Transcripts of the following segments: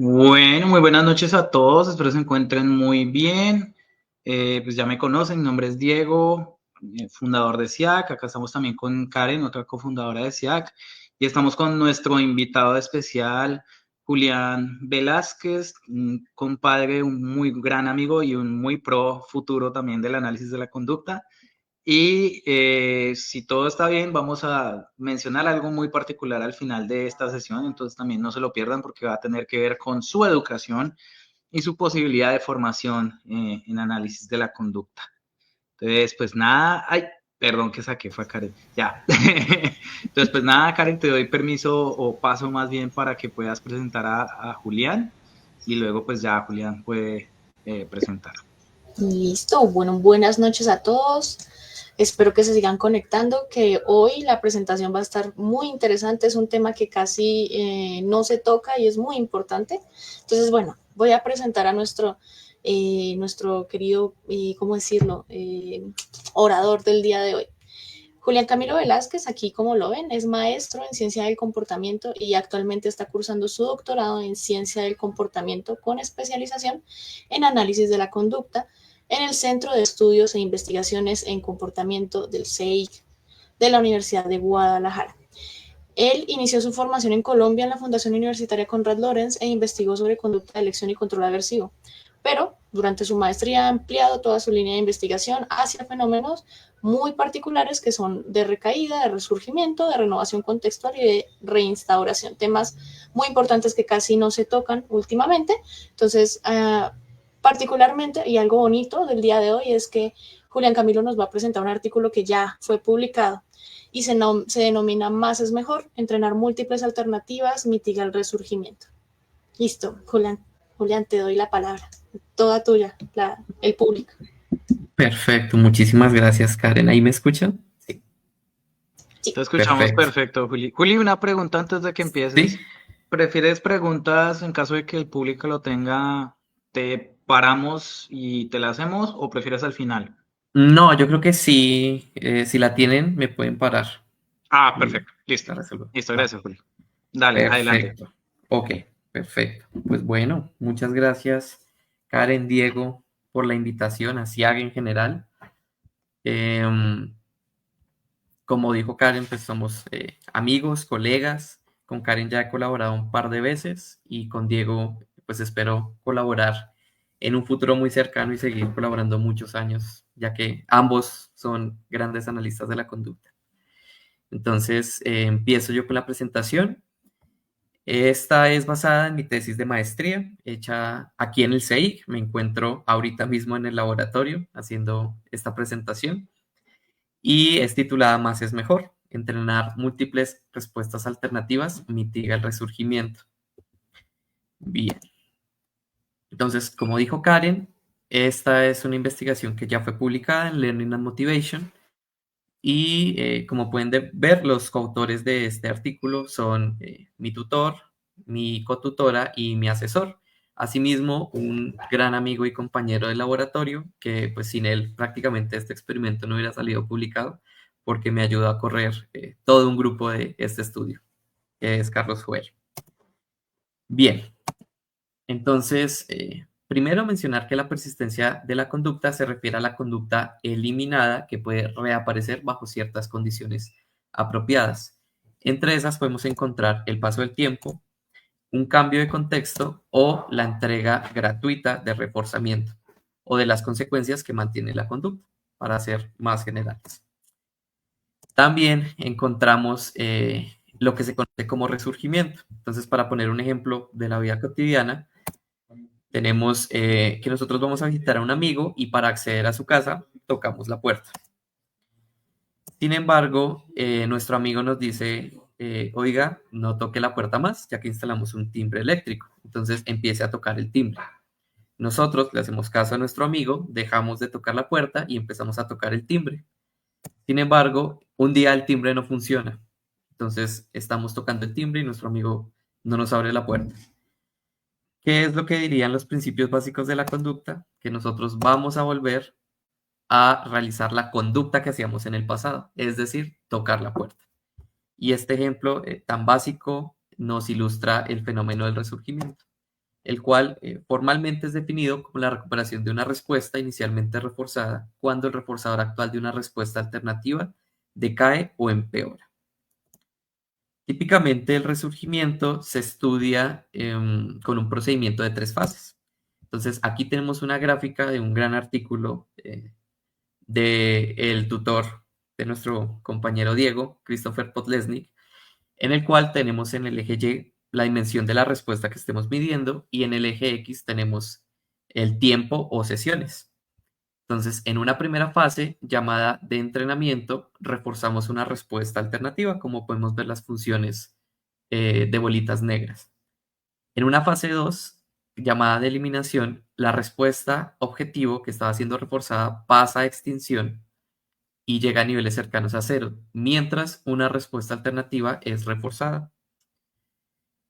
Bueno, muy buenas noches a todos, espero se encuentren muy bien. Pues ya me conocen, mi nombre es Diego, fundador de SIAC. Acá estamos también con Karen, otra cofundadora de SIAC, y estamos con nuestro invitado especial, Julián Velázquez, un compadre, un muy gran amigo y un muy pro futuro también del análisis de la conducta. Y si todo está bien, vamos a mencionar algo muy particular al final de esta sesión, entonces también no se lo pierdan porque va a tener que ver con su educación y su posibilidad de formación en análisis de la conducta. Entonces, pues nada, ay, perdón que saqué, fue a Karen, ya. Entonces, pues nada, Karen, te doy permiso o paso más bien para que puedas presentar a Julián y luego pues ya Julián puede presentar. Listo, bueno, buenas noches a todos. Espero que se sigan conectando, que hoy la presentación va a estar muy interesante. Es un tema que casi no se toca y es muy importante. Entonces, bueno, voy a presentar a nuestro querido, ¿cómo decirlo?, orador del día de hoy. Julián Camilo Velázquez, aquí como lo ven, es maestro en ciencia del comportamiento y actualmente está cursando su doctorado en ciencia del comportamiento con especialización en análisis de la conducta en el Centro de Estudios e Investigaciones en Comportamiento del CEIC de la Universidad de Guadalajara. Él inició su formación en Colombia en la Fundación Universitaria Conrad Lorenz e investigó sobre conducta de elección y control aversivo. Pero durante su maestría ha ampliado toda su línea de investigación hacia fenómenos muy particulares que son de recaída, de resurgimiento, de renovación contextual y de reinstauración. Temas muy importantes que casi no se tocan últimamente. Entonces, particularmente, y algo bonito del día de hoy es que Julián Camilo nos va a presentar un artículo que ya fue publicado y se denomina Más es mejor, entrenar múltiples alternativas mitiga el resurgimiento. Listo, Julián. Julián, te doy la palabra. Toda tuya, el público. Perfecto, muchísimas gracias, Karen. ¿Ahí me escuchan? Sí, Te Sí. escuchamos perfecto. perfecto, Juli. Juli, una pregunta antes de que Sí, empieces. ¿Prefieres preguntas en caso de que el público lo tenga, te paramos y te la hacemos o prefieres al final? no, yo creo que sí, si la tienen, me pueden parar Ah, y perfecto. Listo. la resuelvo. Listo, Va, gracias, Juli. Dale, adelante. perfecto. Ok, perfecto. Pues bueno, muchas gracias, Karen, Diego, por la invitación a SIAG en general. Em, Como dijo Karen, pues somos amigos, colegas. Con Karen ya he colaborado un par de veces y con Diego, pues espero colaborar en un futuro muy cercano y seguir colaborando muchos años, ya que ambos son grandes analistas de la conducta. Entonces, empiezo yo con la presentación. Esta es basada en mi tesis de maestría, hecha aquí en el CEIC. Me encuentro ahorita mismo en el laboratorio haciendo esta presentación y es titulada Más es mejor. Entrenar múltiples respuestas alternativas mitiga el resurgimiento. Bien, entonces, como dijo Karen, esta es una investigación que ya fue publicada en Learning and Motivation y como pueden ver, los coautores de este artículo son mi tutor, mi cotutora y mi asesor. Asimismo, un gran amigo y compañero de laboratorio que pues sin él prácticamente este experimento no hubiera salido publicado porque me ayudó a correr todo un grupo de este estudio, que es Carlos Joel. Bien, entonces, primero mencionar que la persistencia de la conducta se refiere a la conducta eliminada que puede reaparecer bajo ciertas condiciones apropiadas. Entre esas podemos encontrar el paso del tiempo, un cambio de contexto o la entrega gratuita de reforzamiento o de las consecuencias que mantiene la conducta, para ser más generales. También encontramos lo que se conoce como resurgimiento. Entonces, para poner un ejemplo de la vida cotidiana, tenemos que nosotros vamos a visitar a un amigo y para acceder a su casa tocamos la puerta. Sin embargo, nuestro amigo nos dice, oiga, no toque la puerta más, ya que instalamos un timbre eléctrico. Entonces empiece a tocar el timbre. Nosotros le hacemos caso a nuestro amigo, dejamos de tocar la puerta y empezamos a tocar el timbre. Sin embargo, un día el timbre no funciona. Entonces estamos tocando el timbre y nuestro amigo no nos abre la puerta. ¿Qué es lo que dirían los principios básicos de la conducta? Que nosotros vamos a volver a realizar la conducta que hacíamos en el pasado, es decir, tocar la puerta. Y este ejemplo tan básico nos ilustra el fenómeno del resurgimiento. el cual formalmente es definido como la recuperación de una respuesta inicialmente reforzada cuando el reforzador actual de una respuesta alternativa decae o empeora. Típicamente el resurgimiento se estudia con un procedimiento de 3 fases. Entonces aquí tenemos una gráfica de un gran artículo del tutor de nuestro compañero Diego, Christopher Podlesnik, en el cual tenemos en el eje Y la dimensión de la respuesta que estemos midiendo y en el eje X tenemos el tiempo o sesiones. Entonces, en una primera fase llamada de entrenamiento, reforzamos una respuesta alternativa, como podemos ver las funciones de bolitas negras. En una fase 2, llamada de eliminación, la respuesta objetivo que estaba siendo reforzada pasa a extinción y llega a niveles cercanos a 0, mientras una respuesta alternativa es reforzada.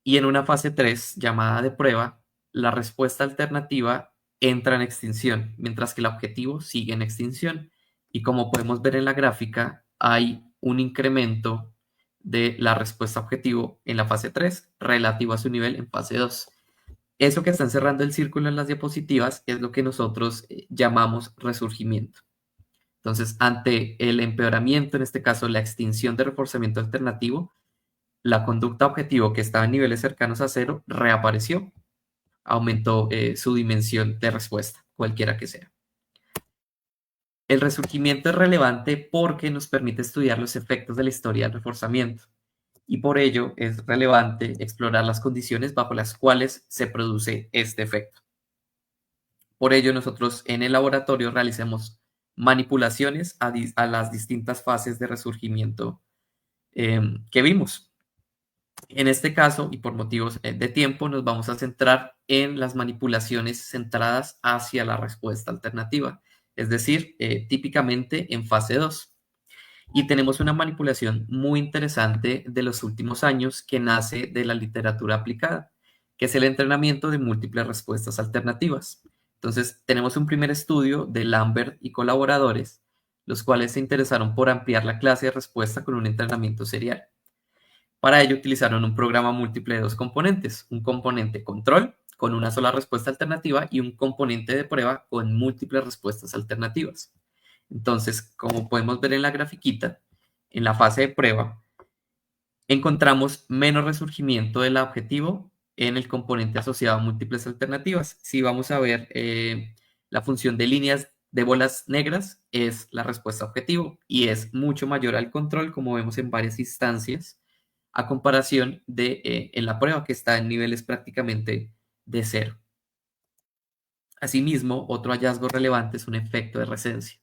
Y en una fase 3, llamada de prueba, la respuesta alternativa entra en extinción, mientras que el objetivo sigue en extinción. Y como podemos ver en la gráfica, hay un incremento de la respuesta objetivo en la fase 3 relativo a su nivel en fase 2. Eso que están cerrando el círculo en las diapositivas es lo que nosotros llamamos resurgimiento. Entonces, ante el empeoramiento, en este caso la extinción de reforzamiento alternativo, la conducta objetivo que estaba en niveles cercanos a 0 reapareció, aumentó su dimensión de respuesta, cualquiera que sea. El resurgimiento es relevante porque nos permite estudiar los efectos de la historia del reforzamiento y por ello es relevante explorar las condiciones bajo las cuales se produce este efecto. Por ello nosotros en el laboratorio realizamos manipulaciones a las distintas fases de resurgimiento que vimos. En este caso, y por motivos de tiempo, nos vamos a centrar en las manipulaciones centradas hacia la respuesta alternativa, es decir, típicamente en fase 2. Y tenemos una manipulación muy interesante de los últimos años que nace de la literatura aplicada, que es el entrenamiento de múltiples respuestas alternativas. Entonces, tenemos un primer estudio de Lambert y colaboradores, los cuales se interesaron por ampliar la clase de respuesta con un entrenamiento serial. Para ello utilizaron un programa múltiple de 2 componentes, un componente control con una sola respuesta alternativa y un componente de prueba con múltiples respuestas alternativas. Entonces, como podemos ver en la grafiquita, en la fase de prueba, encontramos menos resurgimiento del objetivo en el componente asociado a múltiples alternativas. Si vamos a ver la función de líneas de bolas negras es la respuesta objetivo y es mucho mayor al control, como vemos en varias instancias, a comparación de en la prueba que está en niveles prácticamente de 0. Asimismo, otro hallazgo relevante es un efecto de recensia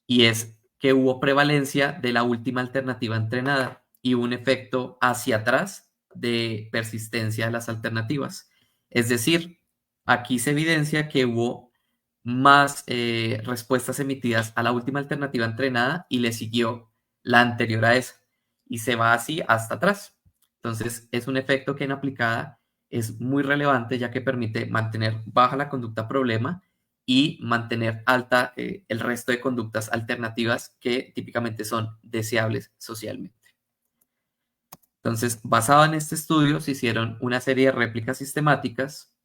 y es que hubo prevalencia de la última alternativa entrenada y un efecto hacia atrás de persistencia de las alternativas. Es decir, aquí se evidencia que hubo más respuestas emitidas a la última alternativa entrenada y le siguió la anterior a esa y se va así hasta atrás. Entonces, es un efecto que en aplicada es muy relevante ya que permite mantener baja la conducta problema y mantener alta el resto de conductas alternativas que típicamente son deseables socialmente. Entonces, basado en este estudio, se hicieron una serie de réplicas sistemáticas,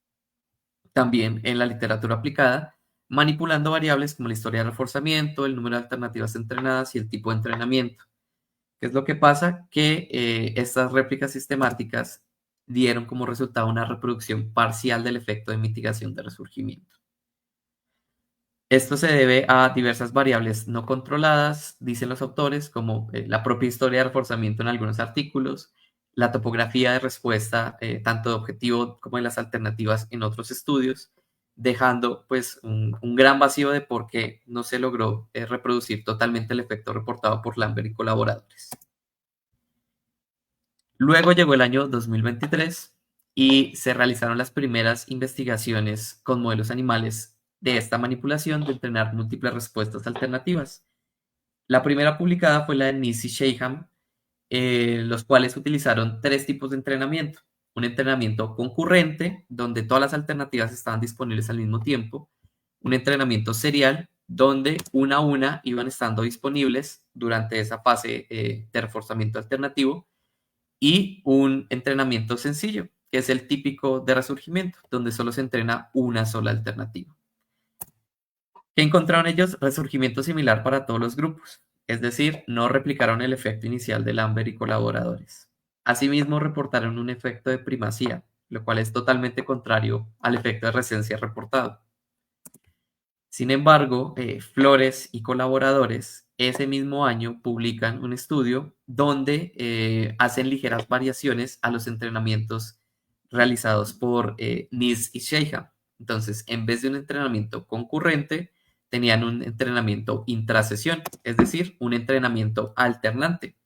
también en la literatura aplicada, manipulando variables como la historia de reforzamiento, el número de alternativas entrenadas y el tipo de entrenamiento. ¿Qué es lo que pasa? Que estas réplicas sistemáticas dieron como resultado una reproducción parcial del efecto de mitigación de resurgimiento. Esto se debe a diversas variables no controladas, dicen los autores, como la propia historia de reforzamiento en algunos artículos, la topografía de respuesta, tanto de objetivo como de las alternativas en otros estudios, dejando pues un gran vacío de por qué no se logró reproducir totalmente el efecto reportado por Lambert y colaboradores. Luego llegó el año 2023 y se realizaron las primeras investigaciones con modelos animales de esta manipulación de entrenar múltiples respuestas alternativas. La primera publicada fue la de Nice y Shaham, los cuales utilizaron 3 tipos de entrenamiento. Un entrenamiento concurrente, donde todas las alternativas estaban disponibles al mismo tiempo. Un entrenamiento serial, donde una a una iban estando disponibles durante esa fase de reforzamiento alternativo. Y un entrenamiento sencillo, que es el típico de resurgimiento, donde solo se entrena una sola alternativa. ¿Qué encontraron ellos? Resurgimiento similar para todos los grupos, es decir, no replicaron el efecto inicial de Lambert y colaboradores. Asimismo, reportaron un efecto de primacía, lo cual es totalmente contrario al efecto de recensia reportado. Sin embargo, Flores y colaboradores ese mismo año publican un estudio donde hacen ligeras variaciones a los entrenamientos realizados por Nis y Sheikham. Entonces, en vez de un entrenamiento concurrente, tenían un entrenamiento intrasesión, es decir, un entrenamiento alternante.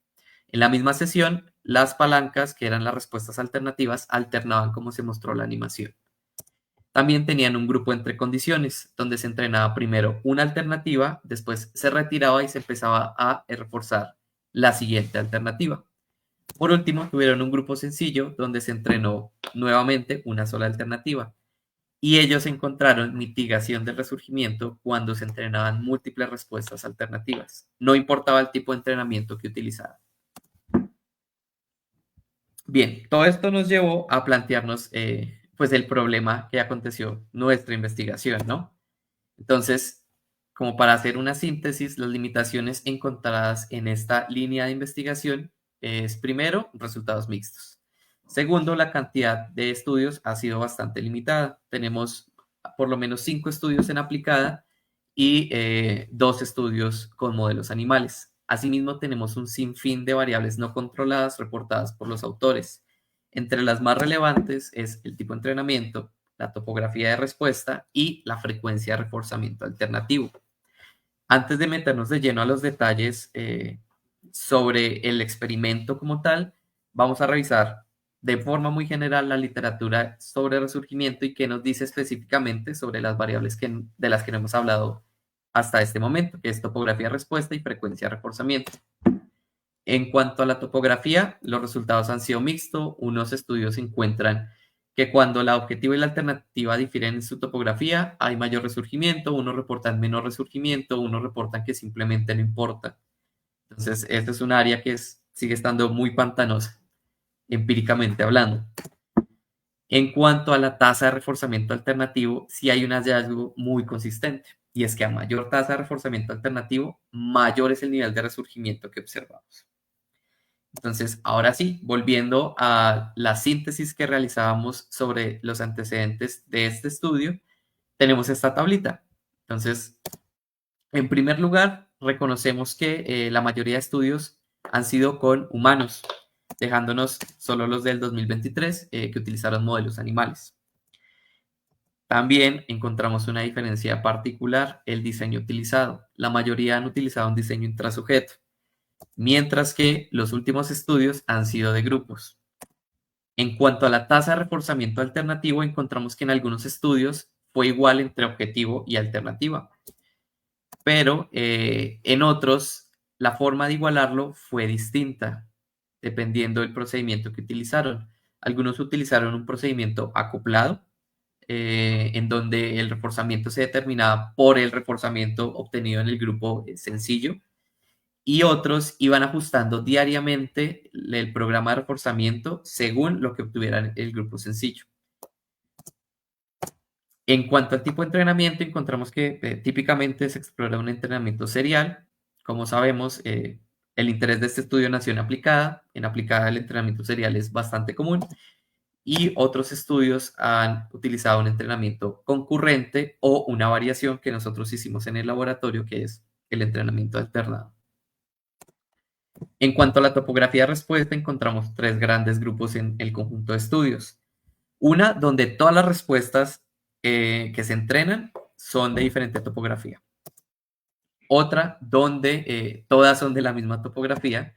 En la misma sesión, las palancas, que eran las respuestas alternativas, alternaban como se mostró la animación. También tenían un grupo entre condiciones, donde se entrenaba primero una alternativa, después se retiraba y se empezaba a reforzar la siguiente alternativa. Por último, tuvieron un grupo sencillo, donde se entrenó nuevamente una sola alternativa. Y ellos encontraron mitigación del resurgimiento cuando se entrenaban múltiples respuestas alternativas. No importaba el tipo de entrenamiento que utilizaban. Bien, todo esto nos llevó a plantearnos pues el problema que aconteció nuestra investigación, ¿no? Entonces, como para hacer una síntesis, las limitaciones encontradas en esta línea de investigación es, primero, resultados mixtos. Segundo, la cantidad de estudios ha sido bastante limitada. Tenemos por lo menos 5 estudios en aplicada y 2 estudios con modelos animales. Asimismo, tenemos un sinfín de variables no controladas reportadas por los autores. Entre las más relevantes es el tipo de entrenamiento, la topografía de respuesta y la frecuencia de reforzamiento alternativo. Antes de meternos de lleno a los detalles sobre el experimento como tal, vamos a revisar de forma muy general la literatura sobre resurgimiento y qué nos dice específicamente sobre las variables de las que no hemos hablado hasta este momento, que es topografía de respuesta y frecuencia de reforzamiento. En cuanto a la topografía, los resultados han sido mixtos. Unos estudios encuentran que cuando la objetiva y la alternativa difieren en su topografía, hay mayor resurgimiento, unos reportan menor resurgimiento, unos reportan que simplemente no importa. Entonces, este es un área que sigue estando muy pantanosa, empíricamente hablando. En cuanto a la tasa de reforzamiento alternativo, sí hay un hallazgo muy consistente, y es que a mayor tasa de reforzamiento alternativo, mayor es el nivel de resurgimiento que observamos. Entonces, ahora sí, volviendo a la síntesis que realizábamos sobre los antecedentes de este estudio, tenemos esta tablita. Entonces, en primer lugar, reconocemos que la mayoría de estudios han sido con humanos, dejándonos solo los del 2023 que utilizaron modelos animales. También encontramos una diferencia particular, el diseño utilizado. La mayoría han utilizado un diseño intrasujeto, mientras que los últimos estudios han sido de grupos. En cuanto a la tasa de reforzamiento alternativo, encontramos que en algunos estudios fue igual entre objetivo y alternativa, pero en otros la forma de igualarlo fue distinta, dependiendo del procedimiento que utilizaron. Algunos utilizaron un procedimiento acoplado, en donde el reforzamiento se determinaba por el reforzamiento obtenido en el grupo sencillo, y otros iban ajustando diariamente el programa de reforzamiento según lo que obtuvieran el grupo sencillo. En cuanto al tipo de entrenamiento, encontramos que típicamente se explora un entrenamiento serial. Como sabemos, el interés de este estudio nació en aplicada. En aplicada el entrenamiento serial es bastante común. Y otros estudios han utilizado un entrenamiento concurrente o una variación que nosotros hicimos en el laboratorio, que es el entrenamiento alternado. En cuanto a la topografía de respuesta, encontramos 3 grandes grupos en el conjunto de estudios. Una donde todas las respuestas que se entrenan son de diferente topografía. Otra donde todas son de la misma topografía.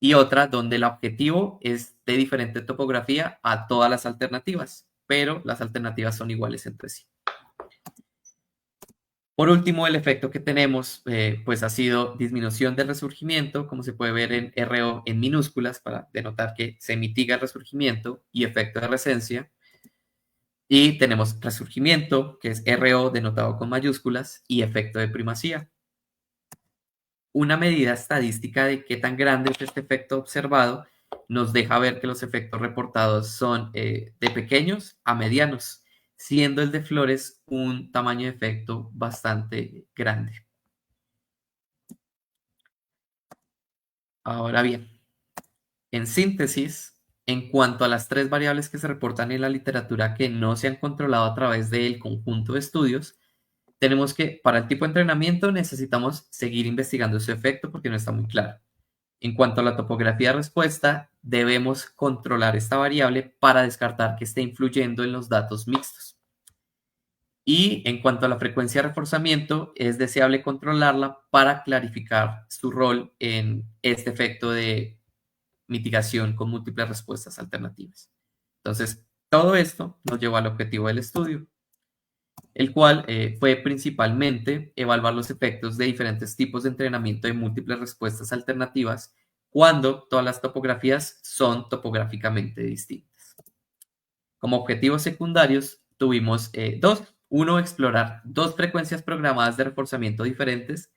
Y otra donde el objetivo es de diferente topografía a todas las alternativas, pero las alternativas son iguales entre sí. Por último, el efecto que tenemos pues ha sido disminución del resurgimiento, como se puede ver en RO en minúsculas para denotar que se mitiga el resurgimiento, y efecto de recencia. Y tenemos resurgimiento, que es RO denotado con mayúsculas, y efecto de primacía. Una medida estadística de qué tan grande es este efecto observado nos deja ver que los efectos reportados son de pequeños a medianos, siendo el de Flores un tamaño de efecto bastante grande. Ahora bien, en síntesis, en cuanto a las 3 variables que se reportan en la literatura que no se han controlado a través del conjunto de estudios, tenemos que, para el tipo de entrenamiento, necesitamos seguir investigando su efecto porque no está muy claro. En cuanto a la topografía de respuesta, debemos controlar esta variable para descartar que esté influyendo en los datos mixtos. Y en cuanto a la frecuencia de reforzamiento, es deseable controlarla para clarificar su rol en este efecto de mitigación con múltiples respuestas alternativas. Entonces, todo esto nos llevó al objetivo del estudio, el cual fue principalmente evaluar los efectos de diferentes tipos de entrenamiento de múltiples respuestas alternativas cuando todas las topografías son topográficamente distintas. Como objetivos secundarios tuvimos dos. Uno, explorar 2 frecuencias programadas de reforzamiento diferentes,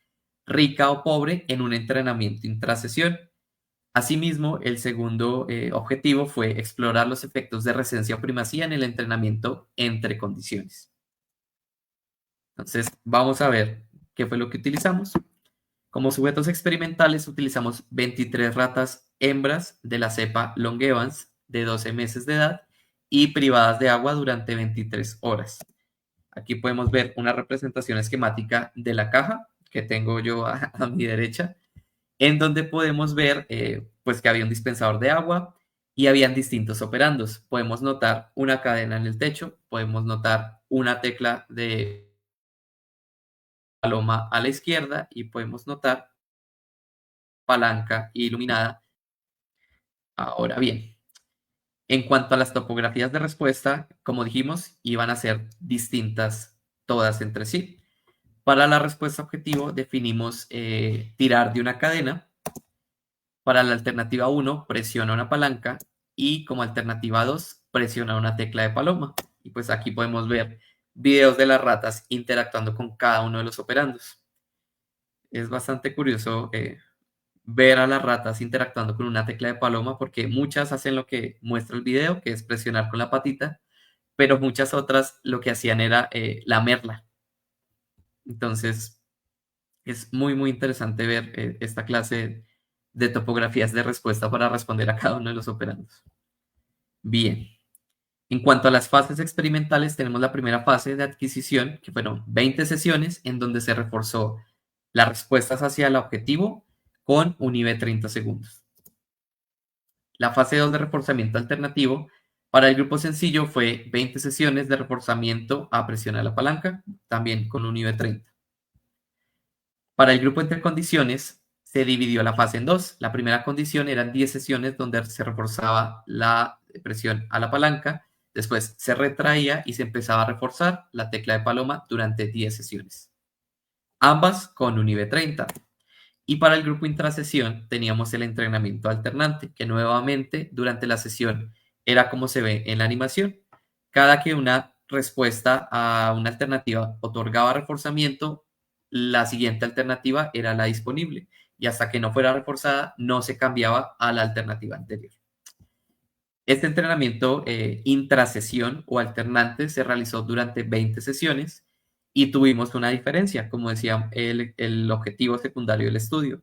rica o pobre, en un entrenamiento intrasesión. Asimismo, el segundo objetivo fue explorar los efectos de recencia o primacía en el entrenamiento entre condiciones. Entonces, vamos a ver qué fue lo que utilizamos. Como sujetos experimentales utilizamos 23 ratas hembras de la cepa Long Evans de 12 meses de edad y privadas de agua durante 23 horas. Aquí podemos ver una representación esquemática de la caja que tengo yo a mi derecha, en donde podemos ver pues que había un dispensador de agua y habían distintos operandos. Podemos notar una cadena en el techo, podemos notar una tecla de paloma a la izquierda y podemos notar palanca iluminada. Ahora bien, en cuanto a las topografías de respuesta, como dijimos, iban a ser distintas todas entre sí. Para la respuesta objetivo definimos tirar de una cadena. Para la alternativa 1, presiona una palanca y como alternativa 2, presiona una tecla de paloma. Y pues aquí podemos ver videos de las ratas interactuando con cada uno de los operandos. Es bastante curioso ver a las ratas interactuando con una tecla de paloma porque muchas hacen lo que muestra el video, que es presionar con la patita, pero muchas otras lo que hacían era lamerla. Entonces, es muy, muy interesante ver esta clase de topografías de respuesta para responder a cada uno de los operandos. Bien. En cuanto a las fases experimentales, tenemos la primera fase de adquisición, que fueron 20 sesiones en donde se reforzó las respuestas hacia el objetivo con un IV 30 segundos. La fase 2 de reforzamiento alternativo para el grupo sencillo fue 20 sesiones de reforzamiento a presión a la palanca, también con un IV 30. Para el grupo entre condiciones, se dividió la fase en 2. La primera condición eran 10 sesiones donde se reforzaba la presión a la palanca, después se retraía y se empezaba a reforzar la tecla de paloma durante 10 sesiones. Ambas con un IV 30. Y para el grupo intrasesión teníamos el entrenamiento alternante, que nuevamente durante la sesión era como se ve en la animación. Cada que una respuesta a una alternativa otorgaba reforzamiento, la siguiente alternativa era la disponible. Y hasta que no fuera reforzada, no se cambiaba a la alternativa anterior. Este entrenamiento intrasesión o alternante se realizó durante 20 sesiones y tuvimos una diferencia, como decía el objetivo secundario del estudio.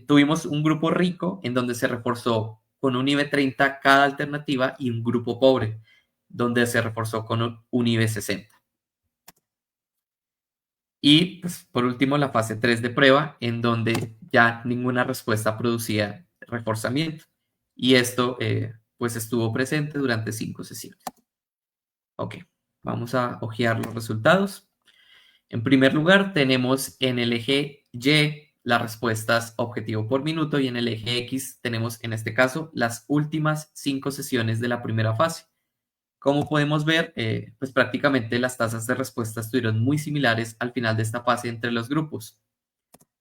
Tuvimos un grupo rico en donde se reforzó con un IV 30 cada alternativa y un grupo pobre, donde se reforzó con un IV 60. Y pues, por último, la fase 3 de prueba, en donde ya ninguna respuesta producía reforzamiento. Y esto pues estuvo presente durante 5 sesiones. Ok, vamos a hojear los resultados. En primer lugar, tenemos en el eje Y las respuestas objetivo por minuto y en el eje X tenemos en este caso las últimas 5 sesiones de la primera fase. Como podemos ver, pues prácticamente las tasas de respuesta estuvieron muy similares al final de esta fase entre los grupos.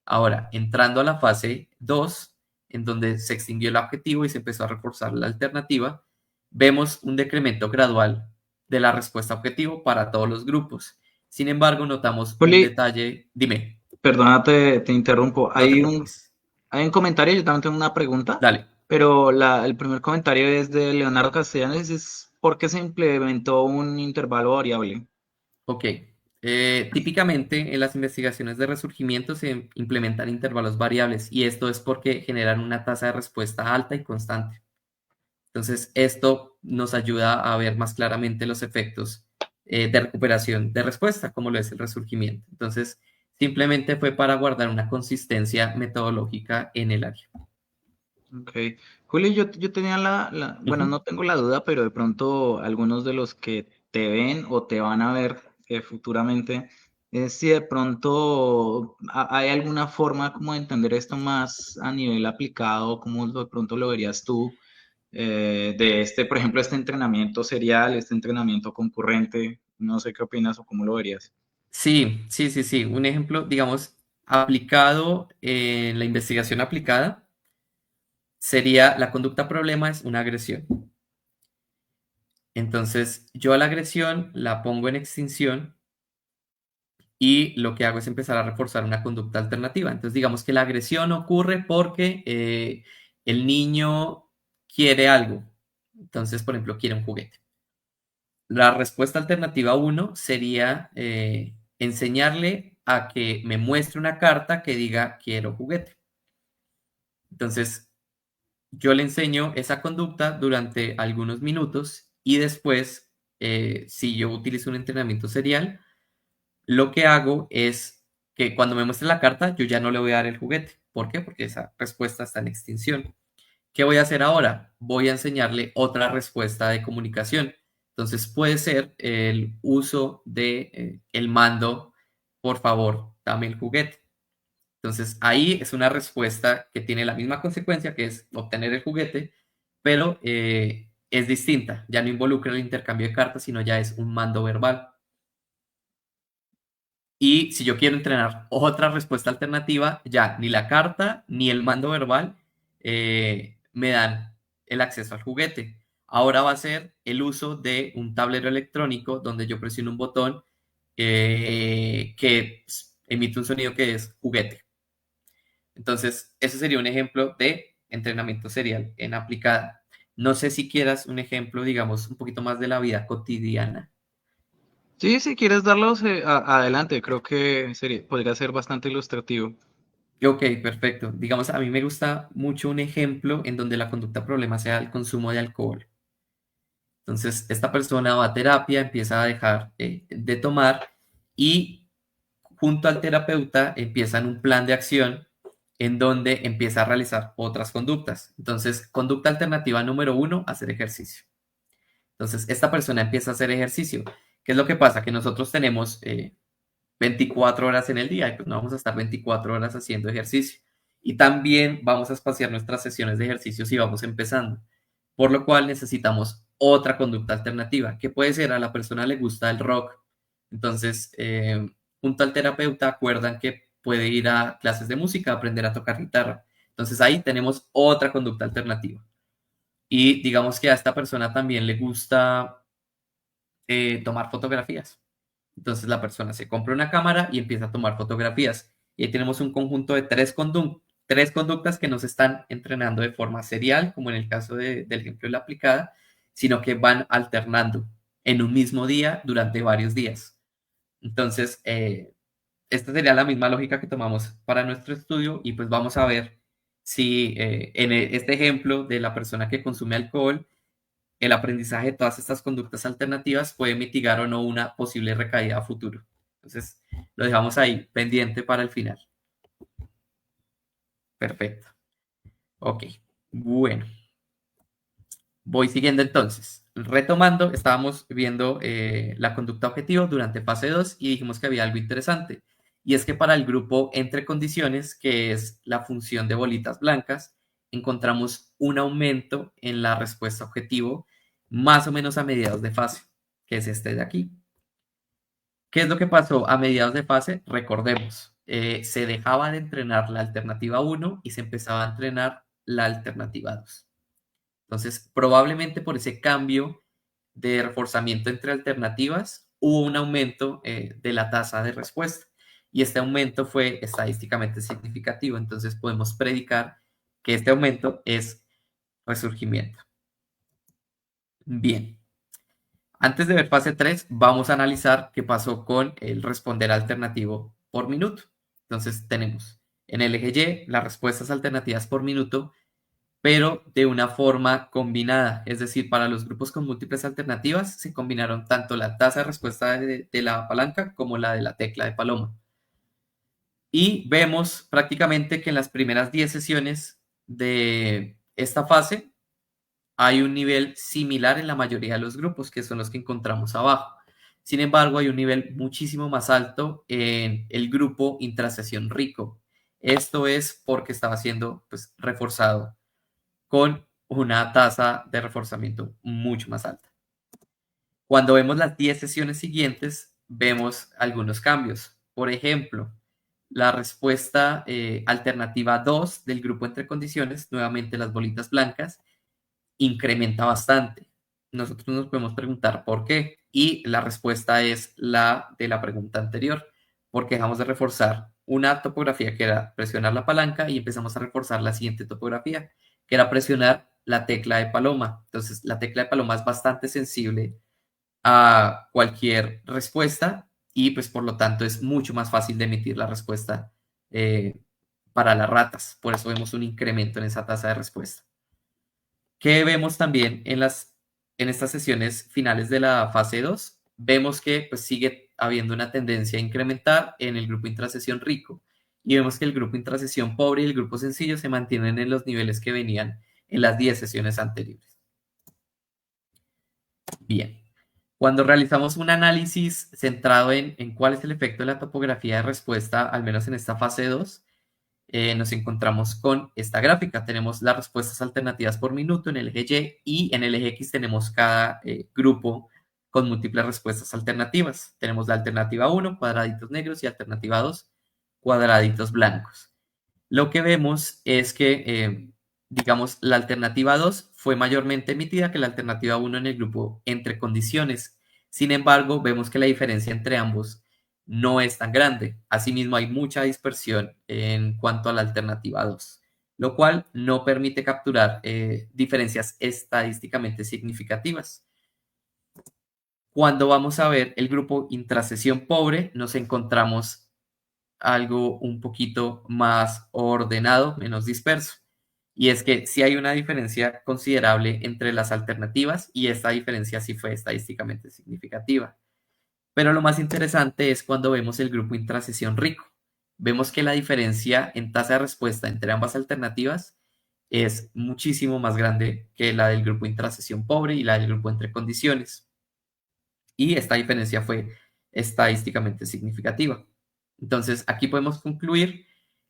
Ahora, entrando a la fase 2, en donde se extinguió el objetivo y se empezó a reforzar la alternativa, vemos un decremento gradual de la respuesta objetivo para todos los grupos. Sin embargo, notamos un detalle. Dime. Perdona, te interrumpo. No te preocupes. Hay un comentario, yo también tengo una pregunta. Dale. Pero el primer comentario es de Leonardo Castellanos, es ¿por qué se implementó un intervalo variable? Ok. Típicamente en las investigaciones de resurgimiento se implementan intervalos variables y esto es porque generan una tasa de respuesta alta y constante. Entonces, esto nos ayuda a ver más claramente los efectos de recuperación de respuesta, como lo es el resurgimiento. Entonces, simplemente fue para guardar una consistencia metodológica en el área. Ok. Julio, yo tenía bueno, Ujú. no tengo la duda, pero de pronto algunos de los que te ven o te van a ver futuramente, es si de pronto hay alguna forma como de entender esto más a nivel aplicado, como de pronto lo verías tú, de este, por ejemplo, este entrenamiento serial, este entrenamiento concurrente, no sé qué opinas o cómo lo verías. Sí, sí, sí, sí. Un ejemplo, digamos, aplicado en la investigación aplicada sería la conducta problema es una agresión. Entonces, yo a la agresión la pongo en extinción y lo que hago es empezar a reforzar una conducta alternativa. Entonces, digamos que la agresión ocurre porque el niño quiere algo. Entonces, por ejemplo, quiere un juguete. La respuesta alternativa uno sería enseñarle a que me muestre una carta que diga quiero juguete. Entonces, yo le enseño esa conducta durante algunos minutos y después, si yo utilizo un entrenamiento serial, lo que hago es que cuando me muestre la carta, yo ya no le voy a dar el juguete. ¿Por qué? Porque esa respuesta está en extinción. ¿Qué voy a hacer ahora? Voy a enseñarle otra respuesta de comunicación. Entonces puede ser el uso de el mando, por favor, dame el juguete. Entonces ahí es una respuesta que tiene la misma consecuencia que es obtener el juguete, pero es distinta. Ya no involucra el intercambio de cartas, sino ya es un mando verbal. Y si yo quiero entrenar otra respuesta alternativa, ya ni la carta ni el mando verbal me dan el acceso al juguete. Ahora va a ser el uso de un tablero electrónico donde yo presiono un botón que emite un sonido que es juguete. Entonces, ese sería un ejemplo de entrenamiento serial en aplicada. No sé si quieras un ejemplo, digamos, un poquito más de la vida cotidiana. Sí, si quieres darlos adelante, creo que podría ser bastante ilustrativo. Ok, perfecto. Digamos, a mí me gusta mucho un ejemplo en donde la conducta problema sea el consumo de alcohol. Entonces, esta persona va a terapia, empieza a dejar de tomar y junto al terapeuta empiezan un plan de acción en donde empieza a realizar otras conductas. Entonces, conducta alternativa número uno, hacer ejercicio. Entonces, esta persona empieza a hacer ejercicio. ¿Qué es lo que pasa? Que nosotros tenemos 24 horas en el día y pues no vamos a estar 24 horas haciendo ejercicio. Y también vamos a espaciar nuestras sesiones de ejercicio si vamos empezando. Por lo cual necesitamos otra conducta alternativa, que puede ser a la persona le gusta el rock. Entonces, junto al terapeuta acuerdan que puede ir a clases de música, aprender a tocar guitarra. Entonces ahí tenemos otra conducta alternativa. Y digamos que a esta persona también le gusta tomar fotografías. Entonces la persona se compra una cámara y empieza a tomar fotografías. Y ahí tenemos un conjunto de tres conductas que nos están entrenando de forma serial, como en el caso del ejemplo de la aplicada, sino que van alternando en un mismo día durante varios días. Entonces, esta sería la misma lógica que tomamos para nuestro estudio y pues vamos a ver si en este ejemplo de la persona que consume alcohol, el aprendizaje de todas estas conductas alternativas puede mitigar o no una posible recaída a futuro. Entonces, lo dejamos ahí pendiente para el final. Perfecto. Ok. Bueno, voy siguiendo entonces. Retomando, estábamos viendo la conducta objetivo durante fase 2 y dijimos que había algo interesante. Y es que para el grupo entre condiciones, que es la función de bolitas blancas, encontramos un aumento en la respuesta objetivo más o menos a mediados de fase, que es este de aquí. ¿Qué es lo que pasó a mediados de fase? Recordemos, se dejaba de entrenar la alternativa uno y se empezaba a entrenar la alternativa 2. Entonces, probablemente por ese cambio de reforzamiento entre alternativas, hubo un aumento de la tasa de respuesta. Y este aumento fue estadísticamente significativo. Entonces, podemos predicar que este aumento es resurgimiento. Bien. Antes de ver fase 3, vamos a analizar qué pasó con el responder alternativo por minuto. Entonces tenemos en el eje Y las respuestas alternativas por minuto, pero de una forma combinada. Es decir, para los grupos con múltiples alternativas se combinaron tanto la tasa de respuesta de la palanca como la de la tecla de paloma. Y vemos prácticamente que en las primeras 10 sesiones de esta fase hay un nivel similar en la mayoría de los grupos, que son los que encontramos abajo. Sin embargo, hay un nivel muchísimo más alto en el grupo intrasesión rico. Esto es porque estaba siendo pues, reforzado con una tasa de reforzamiento mucho más alta. Cuando vemos las 10 sesiones siguientes, vemos algunos cambios. Por ejemplo, la respuesta alternativa 2 del grupo entre condiciones, nuevamente las bolitas blancas, incrementa bastante. Nosotros nos podemos preguntar por qué. Y la respuesta es la de la pregunta anterior, porque dejamos de reforzar una topografía que era presionar la palanca y empezamos a reforzar la siguiente topografía, que era presionar la tecla de paloma. Entonces, la tecla de paloma es bastante sensible a cualquier respuesta y pues por lo tanto es mucho más fácil de emitir la respuesta para las ratas. Por eso vemos un incremento en esa tasa de respuesta. ¿Qué vemos también en estas sesiones finales de la fase 2? Vemos que pues, sigue habiendo una tendencia a incrementar en el grupo intrasesión rico y vemos que el grupo intrasesión pobre y el grupo sencillo se mantienen en los niveles que venían en las 10 sesiones anteriores. Bien, cuando realizamos un análisis centrado en cuál es el efecto de la topografía de respuesta, al menos en esta fase 2, nos encontramos con esta gráfica. Tenemos las respuestas alternativas por minuto en el eje Y y en el eje X tenemos cada grupo con múltiples respuestas alternativas. Tenemos la alternativa 1, cuadraditos negros, y alternativa 2, cuadraditos blancos. Lo que vemos es que, digamos, la alternativa 2 fue mayormente emitida que la alternativa 1 en el grupo entre condiciones. Sin embargo, vemos que la diferencia entre ambos no es tan grande. Asimismo, hay mucha dispersión en cuanto a la alternativa 2, lo cual no permite capturar diferencias estadísticamente significativas. Cuando vamos a ver el grupo intrasesión pobre, nos encontramos algo un poquito más ordenado, menos disperso. Y es que sí hay una diferencia considerable entre las alternativas y esta diferencia sí fue estadísticamente significativa. Pero lo más interesante es cuando vemos el grupo intrasesión rico. Vemos que la diferencia en tasa de respuesta entre ambas alternativas es muchísimo más grande que la del grupo intrasesión pobre y la del grupo entre condiciones. Y esta diferencia fue estadísticamente significativa. Entonces, aquí podemos concluir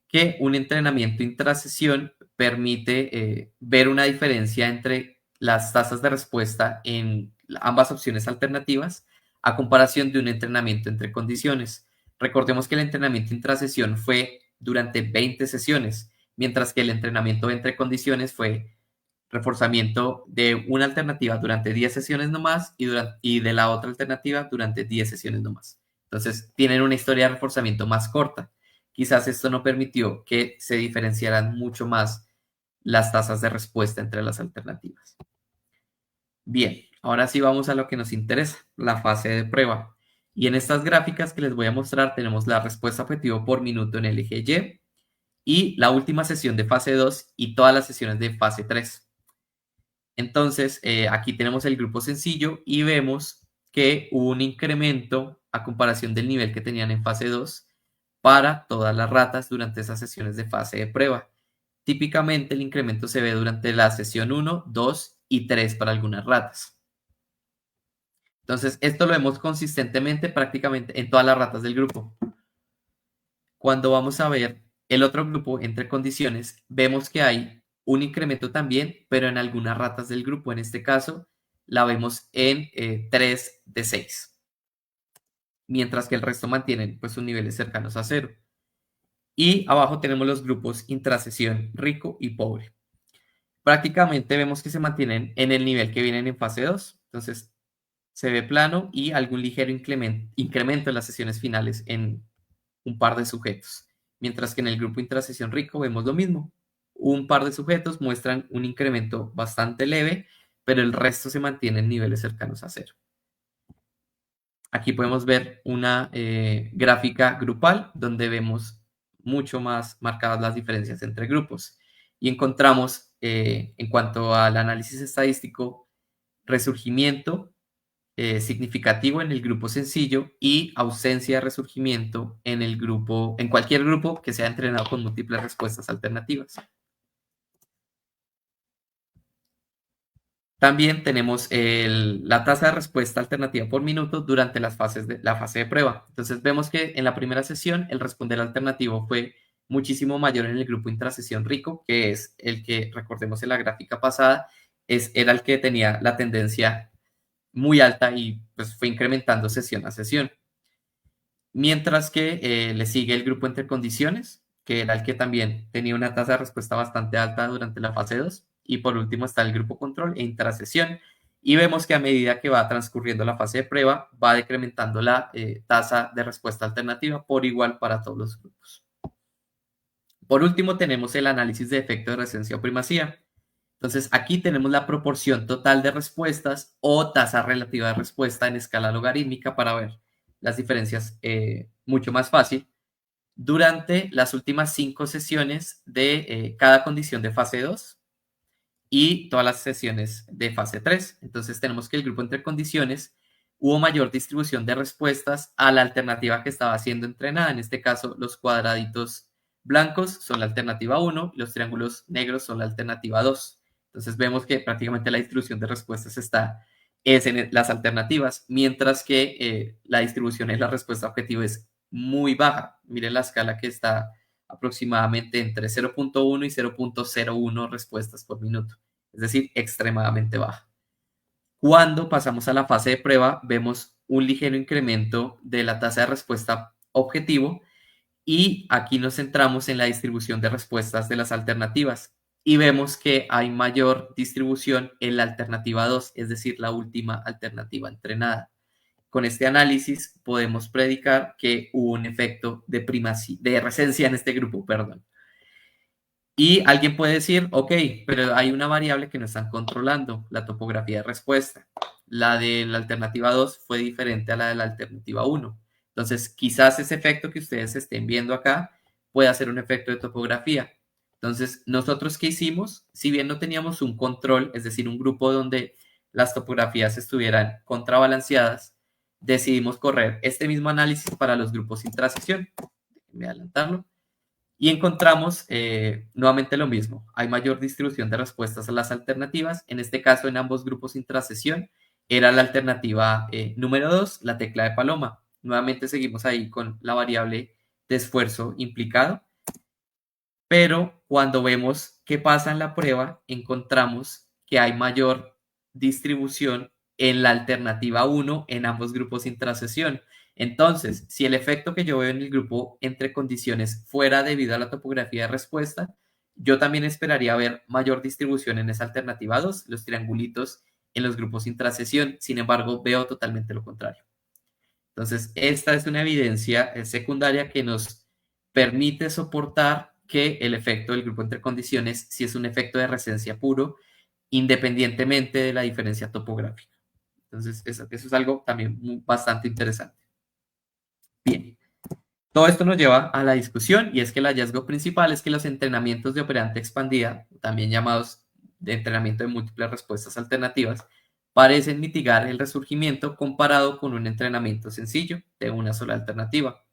que un entrenamiento intrasesión permite ver una diferencia entre las tasas de respuesta en ambas opciones alternativas a comparación de un entrenamiento entre condiciones. Recordemos que el entrenamiento intrasesión fue durante 20 sesiones, mientras que el entrenamiento entre condiciones fue reforzamiento de una alternativa durante 10 sesiones nomás y de la otra alternativa durante 10 sesiones nomás. Entonces, tienen una historia de reforzamiento más corta. Quizás esto no permitió que se diferenciaran mucho más las tasas de respuesta entre las alternativas. Bien, ahora sí vamos a lo que nos interesa, la fase de prueba. Y en estas gráficas que les voy a mostrar tenemos la respuesta objetivo por minuto en el eje Y la última sesión de fase 2 y todas las sesiones de fase 3. Entonces, aquí tenemos el grupo sencillo y vemos que hubo un incremento a comparación del nivel que tenían en fase 2 para todas las ratas durante esas sesiones de fase de prueba. Típicamente el incremento se ve durante la sesión 1, 2 y 3 para algunas ratas. Entonces, esto lo vemos consistentemente prácticamente en todas las ratas del grupo. Cuando vamos a ver el otro grupo entre condiciones, vemos que hay un incremento también, pero en algunas ratas del grupo. En este caso, la vemos en 3 de 6. Mientras que el resto mantienen pues sus niveles cercanos a 0. Y abajo tenemos los grupos intrasesión rico y pobre. Prácticamente vemos que se mantienen en el nivel que vienen en fase 2. Entonces, se ve plano y algún ligero incremento en las sesiones finales en un par de sujetos. Mientras que en el grupo intrasesión rico vemos lo mismo, un par de sujetos muestran un incremento bastante leve, pero el resto se mantiene en niveles cercanos a cero. Aquí podemos ver una gráfica grupal donde vemos mucho más marcadas las diferencias entre grupos y encontramos en cuanto al análisis estadístico resurgimiento significativo en el grupo sencillo y ausencia de resurgimiento en el grupo, en cualquier grupo que sea entrenado con múltiples respuestas alternativas. También tenemos la tasa de respuesta alternativa por minuto durante la fase de prueba. Entonces vemos que en la primera sesión el responder alternativo fue muchísimo mayor en el grupo intrasesión rico, que es el que, recordemos en la gráfica pasada, era el que tenía la tendencia muy alta y pues fue incrementando sesión a sesión. Mientras que le sigue el grupo entre condiciones, que era el que también tenía una tasa de respuesta bastante alta durante la fase 2. Y por último está el grupo control e intrasesión. Y vemos que a medida que va transcurriendo la fase de prueba, va decrementando la tasa de respuesta alternativa por igual para todos los grupos. Por último, tenemos el análisis de efecto de recensia o primacía. Entonces, aquí tenemos la proporción total de respuestas o tasa relativa de respuesta en escala logarítmica para ver las diferencias mucho más fácil durante las últimas 5 sesiones de cada condición de fase 2 y todas las sesiones de fase 3. Entonces tenemos que el grupo entre condiciones hubo mayor distribución de respuestas a la alternativa que estaba siendo entrenada. En este caso, los cuadraditos blancos son la alternativa 1 y los triángulos negros son la alternativa 2. Entonces vemos que prácticamente la distribución de respuestas es en las alternativas, mientras que la distribución en la respuesta objetivo es muy baja. Miren la escala que está aproximadamente entre 0.1 y 0.01 respuestas por minuto, es decir, extremadamente baja. Cuando pasamos a la fase de prueba, vemos un ligero incremento de la tasa de respuesta objetivo y aquí nos centramos en la distribución de respuestas de las alternativas y vemos que hay mayor distribución en la alternativa 2, es decir, la última alternativa entrenada. Con este análisis podemos predicar que hubo un efecto de recensia en este grupo, perdón. Y alguien puede decir, ok, pero hay una variable que no están controlando, la topografía de respuesta. La de la alternativa 2 fue diferente a la de la alternativa 1. Entonces, quizás ese efecto que ustedes estén viendo acá pueda ser un efecto de topografía. Entonces, nosotros, ¿qué hicimos? Si bien no teníamos un control, es decir, un grupo donde las topografías estuvieran contrabalanceadas, decidimos correr este mismo análisis para los grupos intrasesión. Déjenme adelantarlo. Y encontramos nuevamente lo mismo. Hay mayor distribución de respuestas a las alternativas. En este caso, en ambos grupos intrasesión, era la alternativa número 2, la tecla de paloma. Nuevamente seguimos ahí con la variable de esfuerzo implicado. Pero cuando vemos qué pasa en la prueba, encontramos que hay mayor distribución en la alternativa 1 en ambos grupos intrasesión. Entonces, si el efecto que yo veo en el grupo entre condiciones fuera debido a la topografía de respuesta, yo también esperaría ver mayor distribución en esa alternativa 2, los triangulitos en los grupos intrasesión. Sin embargo, veo totalmente lo contrario. Entonces, esta es una evidencia secundaria que nos permite soportar que el efecto del grupo entre condiciones sí es un efecto de recensia puro, independientemente de la diferencia topográfica. Entonces, eso es algo también bastante interesante. Bien, todo esto nos lleva a la discusión y es que el hallazgo principal es que los entrenamientos de operante expandida, también llamados de entrenamiento de múltiples respuestas alternativas, parecen mitigar el resurgimiento comparado con un entrenamiento sencillo de una sola alternativa.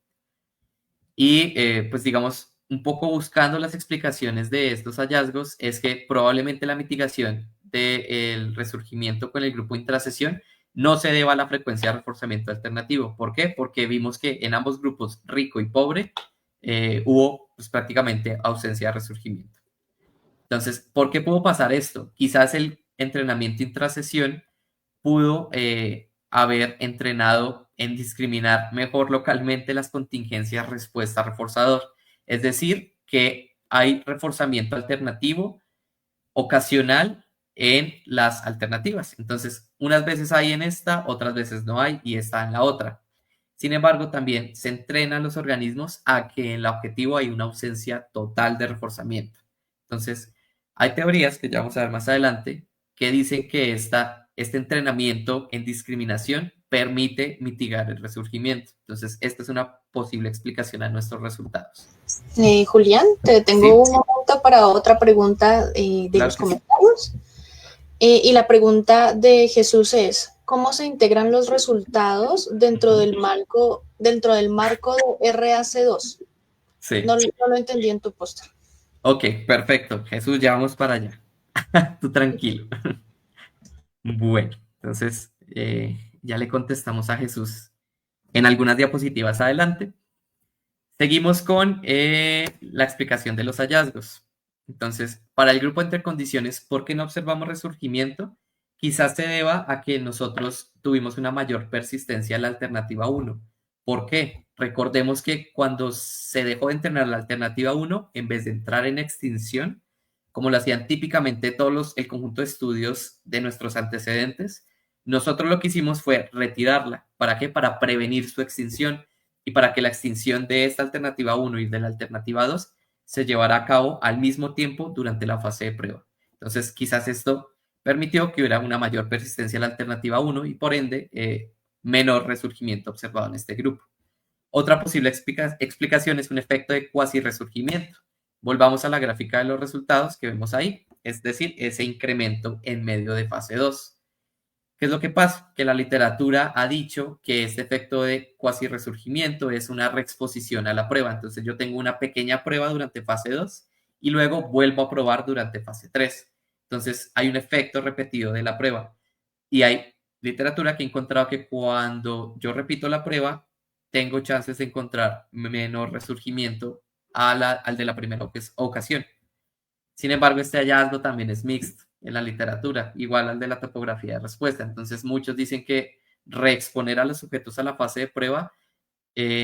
Y pues digamos, un poco buscando las explicaciones de estos hallazgos, es que probablemente la mitigación del resurgimiento con el grupo intrasesión no se deba a la frecuencia de reforzamiento alternativo. ¿Por qué? Porque vimos que en ambos grupos, rico y pobre, hubo pues, prácticamente ausencia de resurgimiento. Entonces, ¿por qué pudo pasar esto? Quizás el entrenamiento intrasesión pudo haber entrenado en discriminar mejor localmente las contingencias respuesta reforzador. Es decir, que hay reforzamiento alternativo ocasional en las alternativas. Entonces, unas veces hay en esta, otras veces no hay y está en la otra. Sin embargo, también se entrenan los organismos a que en el objetivo hay una ausencia total de reforzamiento. Entonces, hay teorías que ya vamos a ver más adelante que dicen que este entrenamiento en discriminación permite mitigar el resurgimiento. Entonces, esta es una posible explicación a nuestros resultados. Julián, te tengo Sí. un momento para otra pregunta de Claro los que sí. comentarios. Y la pregunta de Jesús es, ¿cómo se integran los resultados dentro del marco de RAC2? Sí. No lo entendí en tu póster. Ok, perfecto. Jesús, ya vamos para allá. Tú tranquilo. Bueno, entonces ya le contestamos a Jesús en algunas diapositivas adelante. Seguimos con la explicación de los hallazgos. Entonces, para el grupo entre condiciones, ¿por qué no observamos resurgimiento? Quizás se deba a que nosotros tuvimos una mayor persistencia en la alternativa 1. ¿Por qué? Recordemos que cuando se dejó de entrenar la alternativa 1, en vez de entrar en extinción, como lo hacían típicamente el conjunto de estudios de nuestros antecedentes, nosotros lo que hicimos fue retirarla. ¿Para qué? Para prevenir su extinción y para que la extinción de esta alternativa 1 y de la alternativa 2 se llevara a cabo al mismo tiempo durante la fase de prueba. Entonces, quizás esto permitió que hubiera una mayor persistencia en la alternativa 1 y por ende menor resurgimiento observado en este grupo. Otra posible explicación es un efecto de cuasi resurgimiento. Volvamos a la gráfica de los resultados que vemos ahí, es decir, ese incremento en medio de fase 2. ¿Qué es lo que pasa? Que la literatura ha dicho que este efecto de cuasi resurgimiento es una reexposición a la prueba. Entonces yo tengo una pequeña prueba durante fase 2 y luego vuelvo a probar durante fase 3. Entonces hay un efecto repetido de la prueba. Y hay literatura que ha encontrado que cuando yo repito la prueba, tengo chances de encontrar menor resurgimiento al de la primera ocasión. Sin embargo, este hallazgo también es mixto en la literatura, igual al de la topografía de respuesta. Entonces, muchos dicen que reexponer a los sujetos a la fase de prueba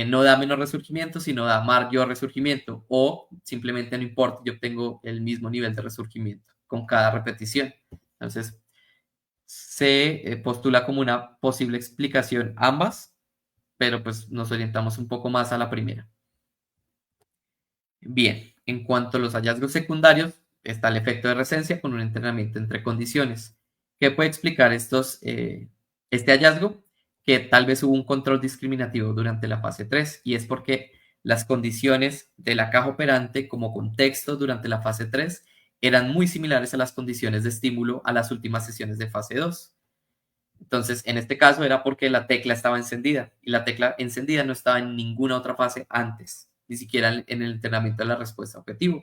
no da menos resurgimiento, sino da mayor resurgimiento, o simplemente no importa, yo obtengo el mismo nivel de resurgimiento con cada repetición. Entonces, se postula como una posible explicación ambas, pero pues nos orientamos un poco más a la primera. Bien, en cuanto a los hallazgos secundarios, está el efecto de resencia con un entrenamiento entre condiciones. ¿Qué puede explicar este hallazgo? Que tal vez hubo un control discriminativo durante la fase 3 y es porque las condiciones de la caja operante como contexto durante la fase 3 eran muy similares a las condiciones de estímulo a las últimas sesiones de fase 2. Entonces, en este caso era porque la tecla estaba encendida y la tecla encendida no estaba en ninguna otra fase antes, ni siquiera en el entrenamiento de la respuesta objetivo.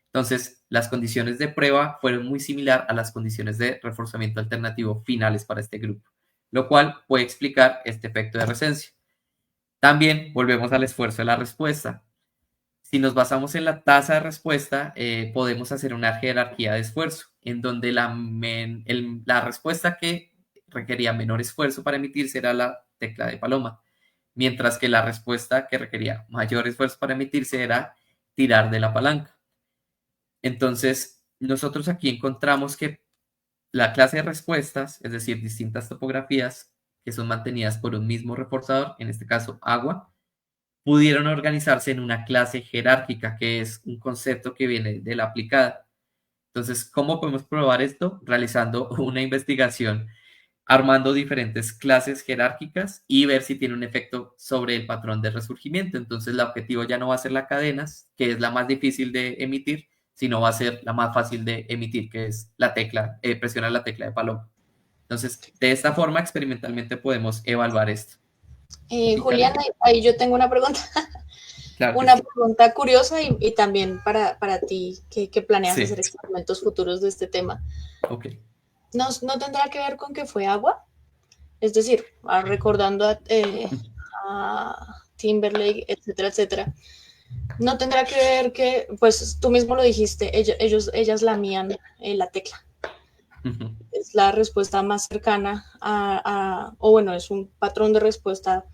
Entonces, las condiciones de prueba fueron muy similar a las condiciones de reforzamiento alternativo finales para este grupo, lo cual puede explicar este efecto de resencia. También volvemos al esfuerzo de la respuesta. Si nos basamos en la tasa de respuesta, podemos hacer una jerarquía de esfuerzo, en donde la respuesta que requería menor esfuerzo para emitirse era la tecla de paloma, mientras que la respuesta que requería mayor esfuerzo para emitirse era tirar de la palanca. Entonces, nosotros aquí encontramos que la clase de respuestas, es decir, distintas topografías que son mantenidas por un mismo reforzador, en este caso agua, pudieron organizarse en una clase jerárquica, que es un concepto que viene de la aplicada. Entonces, ¿cómo podemos probar esto? Realizando una investigación, armando diferentes clases jerárquicas y ver si tiene un efecto sobre el patrón de resurgimiento. Entonces, el objetivo ya no va a ser la cadenas, que es la más difícil de emitir, sino va a ser la más fácil de emitir, que es la tecla, presionar la tecla de paloma. Entonces, de esta forma, experimentalmente podemos evaluar esto. ¿Sí, Julián, Karen? ahí yo tengo una pregunta. Claro que Una sí. pregunta curiosa y también para ti que planeas hacer Sí, experimentos futuros de este tema. ok. ¿No tendrá que ver con que fue agua? Es decir, recordando a Timberlake, etcétera, etcétera. ¿No tendrá que ver que, pues tú mismo lo dijiste, ellas lamían la tecla? Es la respuesta más cercana o bueno, es un patrón de respuesta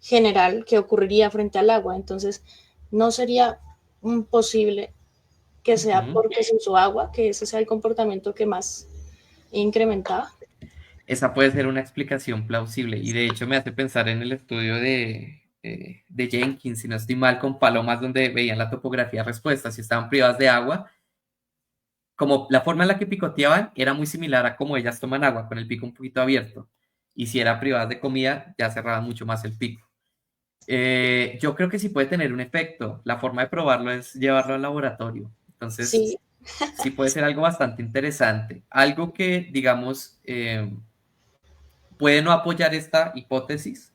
general que ocurriría frente al agua. Entonces, ¿no sería posible que sea porque se usó agua, que ese sea el comportamiento que más incrementaba? Esa puede ser una explicación plausible y de hecho me hace pensar en el estudio de Jenkins, si no estoy mal, con palomas donde veían la topografía respuesta, si estaban privadas de agua, como la forma en la que picoteaban era muy similar a cómo ellas toman agua, con el pico un poquito abierto. Y si eran privadas de comida, ya cerraban mucho más el pico. Yo creo que sí puede tener un efecto. La forma de probarlo es llevarlo al laboratorio. Entonces, Sí, sí puede ser algo bastante interesante. Algo que, digamos, puede no apoyar esta hipótesis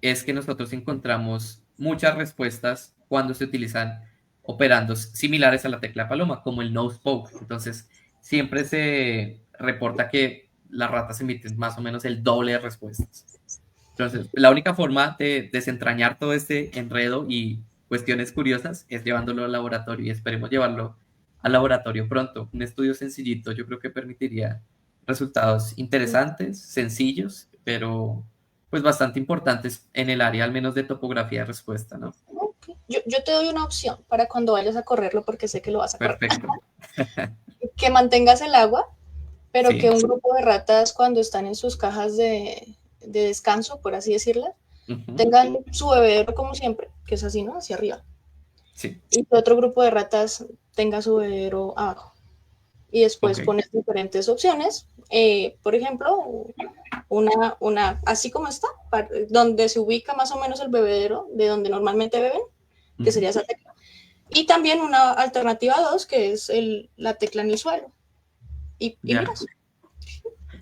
es que nosotros encontramos muchas respuestas cuando se utilizan operandos similares a la tecla paloma, como el no spoke. Entonces, siempre se reporta que las ratas emiten más o menos el doble de respuestas. Entonces, la única forma de desentrañar todo este enredo y cuestiones curiosas es llevándolo al laboratorio y esperemos llevarlo al laboratorio pronto. Un estudio sencillito yo creo que permitiría resultados interesantes, sencillos, pero pues bastante importantes en el área al menos de topografía de respuesta, ¿no? ok. Yo te doy una opción para cuando vayas a correrlo, porque sé que lo vas a correr. Perfecto. Que mantengas el agua, pero que Sí. un grupo de ratas cuando están en sus cajas de descanso, por así decirlo, Ujú. tengan su bebedero como siempre, que es así, ¿no? Hacia arriba. Sí. Y que otro grupo de ratas tenga su bebedero abajo. Y Ok. después pones diferentes opciones. Por ejemplo, así como está, donde se ubica más o menos el bebedero de donde normalmente beben, que Ujú. sería esa tecla. Y también una alternativa 2, que es la tecla en el suelo. Y Ya. miras,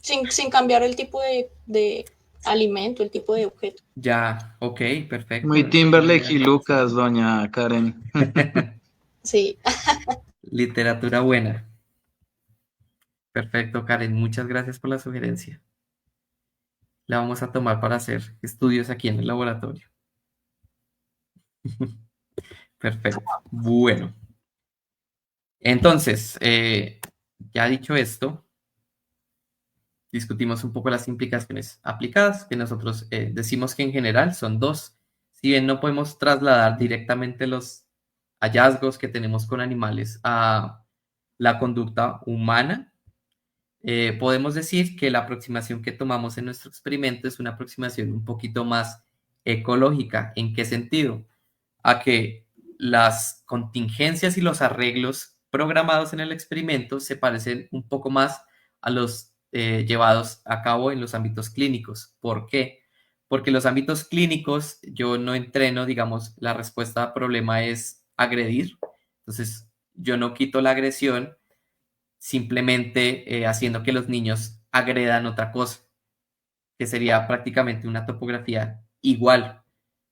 sin cambiar el tipo de alimento, el tipo de objeto. Ya. Ok. Perfecto. Muy Eso suena Timberlake y bastante Lucas, interesante. doña Karen. Sí, Literatura buena. Perfecto, Karen. Muchas gracias por la sugerencia. La vamos a tomar para hacer estudios aquí en el laboratorio. Perfecto. Bueno, entonces, ya dicho esto, discutimos un poco las implicaciones aplicadas, que nosotros decimos que en general son dos. Si bien no podemos trasladar directamente los hallazgos que tenemos con animales a la conducta humana, podemos decir que la aproximación que tomamos en nuestro experimento es una aproximación un poquito más ecológica. ¿En qué sentido? A que las contingencias y los arreglos programados en el experimento se parecen un poco más a los llevados a cabo en los ámbitos clínicos. ¿Por qué? Porque en los ámbitos clínicos yo no entreno, digamos, la respuesta al problema es agredir. Entonces, yo no quito la agresión simplemente haciendo que los niños agredan otra cosa, que sería prácticamente una topografía igual,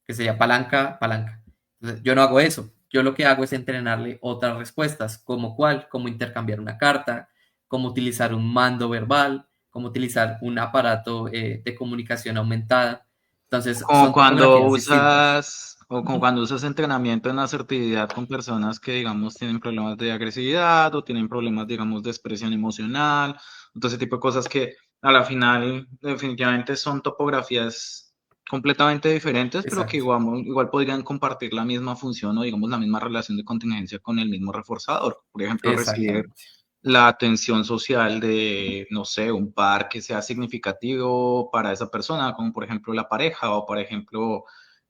que sería palanca, palanca. Entonces, yo no hago eso. Yo lo que hago es entrenarle otras respuestas, como cuál, cómo intercambiar una carta, cómo utilizar un mando verbal, cómo utilizar un aparato de comunicación aumentada. Entonces, Como son cuando topografías distintas. usas, o como Ujú. cuando usas entrenamiento en asertividad con personas que, digamos, tienen problemas de agresividad o tienen problemas, digamos, de expresión emocional, todo ese tipo de cosas que a la final definitivamente son topografías completamente diferentes, pero que Exacto, igual podrían compartir la misma función o, digamos, la misma relación de contingencia con el mismo reforzador. Por ejemplo, recibir exactamente. la atención social de, no sé, un par que sea significativo para esa persona, como por ejemplo la pareja o por ejemplo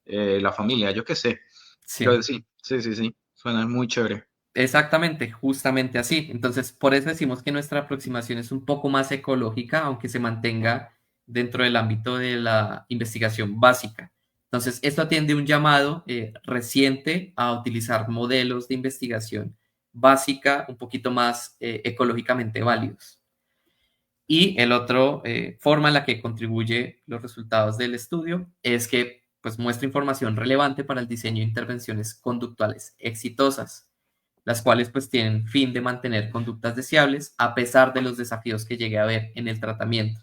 la familia, yo qué sé. Pero Sí. sí, sí, sí, sí, suena muy chévere. Exactamente, justamente así. Entonces, por eso decimos que nuestra aproximación es un poco más ecológica, aunque se mantenga dentro del ámbito de la investigación básica. Entonces, esto atiende un llamado reciente a utilizar modelos de investigación básica un poquito más ecológicamente válidos. Y el otro forma en la que contribuye los resultados del estudio es que pues, muestra información relevante para el diseño de intervenciones conductuales exitosas, las cuales pues tienen fin de mantener conductas deseables a pesar de los desafíos que llegue a haber en el tratamiento.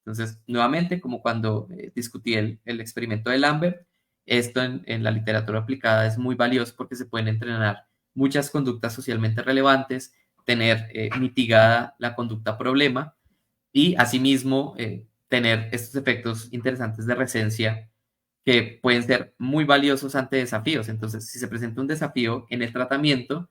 Entonces, nuevamente, como cuando discutí el experimento de Lambert, esto en la literatura aplicada es muy valioso porque se pueden entrenar muchas conductas socialmente relevantes, tener mitigada la conducta problema y asimismo tener estos efectos interesantes de recencia que pueden ser muy valiosos ante desafíos. Entonces, si se presenta un desafío en el tratamiento,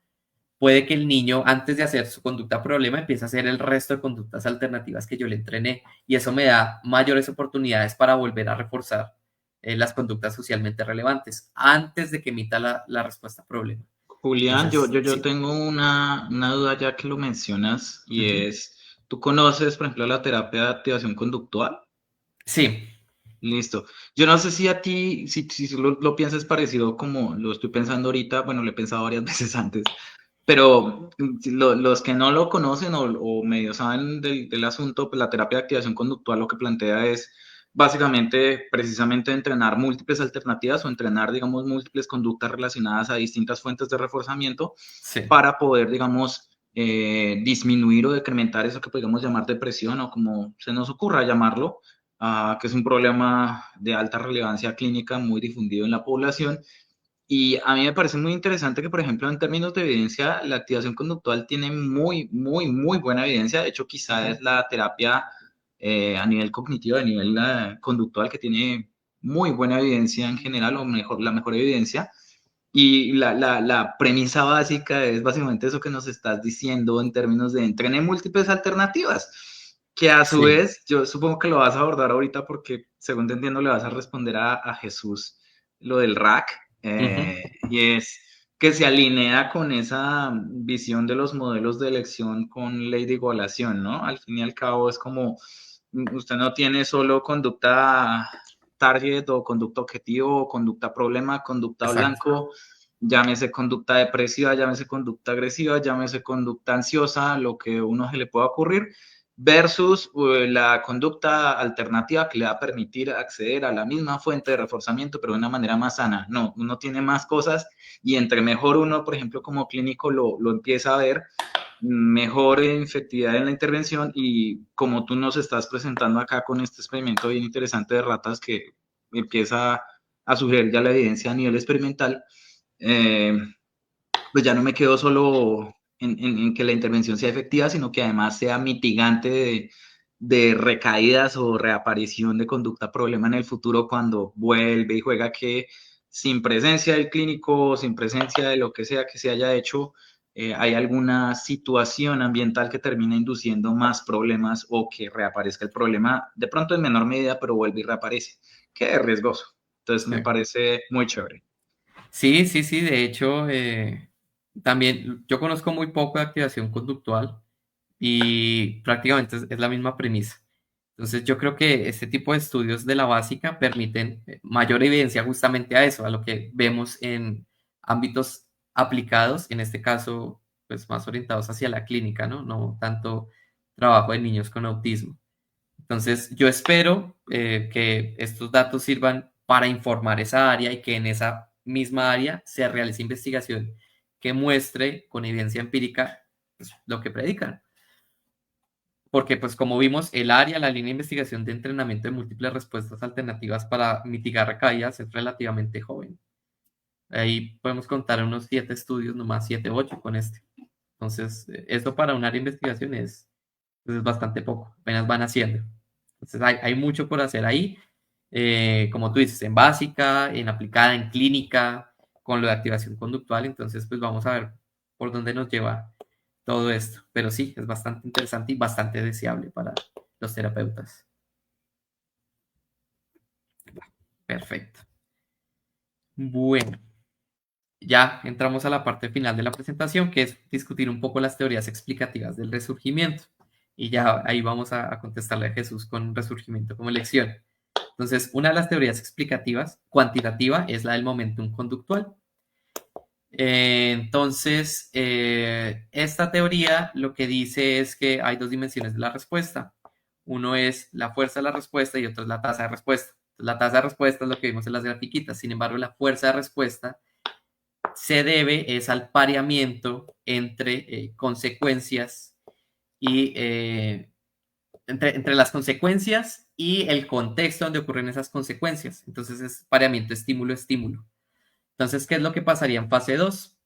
puede que el niño, antes de hacer su conducta problema, empiece a hacer el resto de conductas alternativas que yo le entrené y eso me da mayores oportunidades para volver a reforzar las conductas socialmente relevantes antes de que emita la respuesta problema. Julián, Entonces, yo sí, tengo una duda ya que lo mencionas y ujú, es, ¿tú conoces, por ejemplo, la terapia de activación conductual? sí, Listo. Yo no sé si a ti, si lo piensas parecido como lo estoy pensando ahorita, bueno, lo he pensado varias veces antes, pero si los que no lo conocen o medio saben del asunto, pues la terapia de activación conductual lo que plantea es básicamente precisamente entrenar múltiples alternativas o entrenar, digamos, múltiples conductas relacionadas a distintas fuentes de reforzamiento sí, para poder, digamos, disminuir o decrementar eso que podríamos llamar depresión o como se nos ocurra llamarlo, que es un problema de alta relevancia clínica muy difundido en la población. Y a mí me parece muy interesante que, por ejemplo, en términos de evidencia, la activación conductual tiene muy buena evidencia. De hecho, quizá ujú, es la terapia a nivel cognitivo, a nivel conductual, que tiene muy buena evidencia en general, o mejor, la mejor evidencia. Y la premisa básica es básicamente eso que nos estás diciendo en términos de entrene múltiples alternativas, que a su sí, vez, yo supongo que lo vas a abordar ahorita porque, según te entiendo, le vas a responder a Jesús lo del rack, ujú, y es que se alinea con esa visión de los modelos de elección con ley de igualación, ¿no? Al fin y al cabo es como, usted no tiene solo conducta target o conducta objetivo, o conducta problema, conducta exacto. blanco, llámese conducta depresiva, llámese conducta agresiva, llámese conducta ansiosa, lo que uno se le pueda ocurrir, versus la conducta alternativa que le va a permitir acceder a la misma fuente de reforzamiento, pero de una manera más sana. No, uno tiene más cosas y entre mejor uno, por ejemplo, como clínico lo empieza a ver, mejor efectividad en la intervención y como tú nos estás presentando acá con este experimento bien interesante de ratas que empieza a sugerir ya la evidencia a nivel experimental, eh, pues ya no me quedo solo en que la intervención sea efectiva, sino que además sea mitigante de recaídas o reaparición de conducta problema en el futuro cuando vuelve y juega que sin presencia del clínico, sin presencia de lo que sea que se haya hecho, hay alguna situación ambiental que termina induciendo más problemas o que reaparezca el problema de pronto en menor medida, pero vuelve y reaparece, que es riesgoso. Entonces me Sí. parece muy chévere. Sí, sí, sí, de hecho, también yo conozco muy poco de activación conductual y prácticamente es la misma premisa. Entonces, yo creo que este tipo de estudios de la básica permiten mayor evidencia justamente a eso, a lo que vemos en ámbitos aplicados, en este caso, pues más orientados hacia la clínica, ¿no? No tanto trabajo de niños con autismo. Entonces, yo espero que estos datos sirvan para informar esa área y que en esa misma área se realice investigación que muestre con evidencia empírica pues, lo que predican. Porque, pues, como vimos, el área, la línea de investigación de entrenamiento de múltiples respuestas alternativas para mitigar recaídas es relativamente joven. Ahí podemos contar unos 7 estudios, nomás 7, 8 con este. Entonces, esto para un área de investigación pues, es bastante poco, apenas van haciendo. Entonces, hay mucho por hacer ahí, como tú dices, en básica, en aplicada, en clínica, con lo de activación conductual. Entonces, pues vamos a ver por dónde nos lleva todo esto. Pero sí, es bastante interesante y bastante deseable para los terapeutas. Perfecto. Bueno, ya entramos a la parte final de la presentación, que es discutir un poco las teorías explicativas del resurgimiento. Y ya ahí vamos a contestarle a Jesús con resurgimiento como elección. Entonces, una de las teorías explicativas cuantitativa es la del momentum conductual. Esta teoría lo que dice es que hay dos dimensiones de la respuesta. Uno es la fuerza de la respuesta y otro es la tasa de respuesta. La tasa de respuesta es lo que vimos en las grafiquitas. Sin embargo, la fuerza de respuesta se debe es al pareamiento entre consecuencias y entre las consecuencias y el contexto donde ocurren esas consecuencias. Entonces es pareamiento estímulo-estímulo. Entonces, ¿qué es lo que pasaría en fase 2?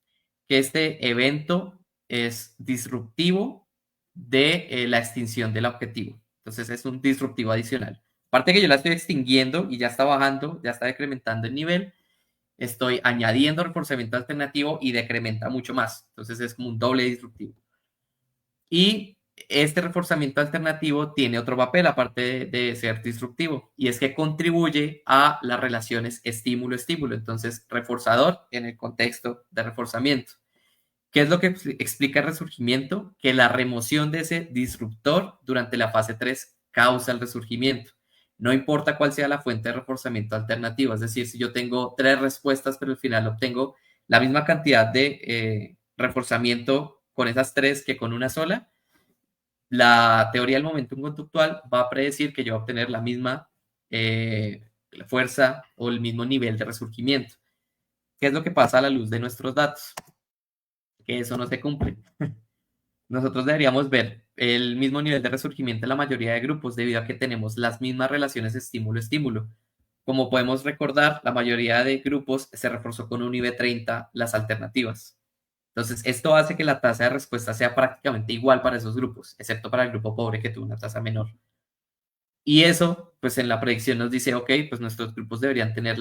Que este evento es disruptivo de la extinción del objetivo. Entonces es un disruptivo adicional. Aparte que yo la estoy extinguiendo y ya está bajando, ya está decrementando el nivel, estoy añadiendo reforzamiento alternativo y decrementa mucho más. Entonces es como un doble disruptivo. Y este reforzamiento alternativo tiene otro papel aparte de ser disruptivo y es que contribuye a las relaciones estímulo-estímulo. Entonces, reforzador en el contexto de reforzamiento. ¿Qué es lo que explica el resurgimiento? Que la remoción de ese disruptor durante la fase 3 causa el resurgimiento. No importa cuál sea la fuente de reforzamiento alternativa, es decir, si yo tengo 3 respuestas, pero al final obtengo la misma cantidad de reforzamiento con esas 3 que con una sola, la teoría del momentum conductual va a predecir que yo voy a obtener la misma fuerza o el mismo nivel de resurgimiento. ¿Qué es lo que pasa a la luz de nuestros datos? Que eso no se cumple. Nosotros deberíamos ver el mismo nivel de resurgimiento en la mayoría de grupos debido a que tenemos las mismas relaciones estímulo-estímulo. Como podemos recordar, la mayoría de grupos se reforzó con un IV30 las alternativas. Entonces, esto hace que la tasa de respuesta sea prácticamente igual para esos grupos, excepto para el grupo pobre que tuvo una tasa menor. Y eso, pues en la predicción nos dice, ok, pues nuestros grupos deberían tener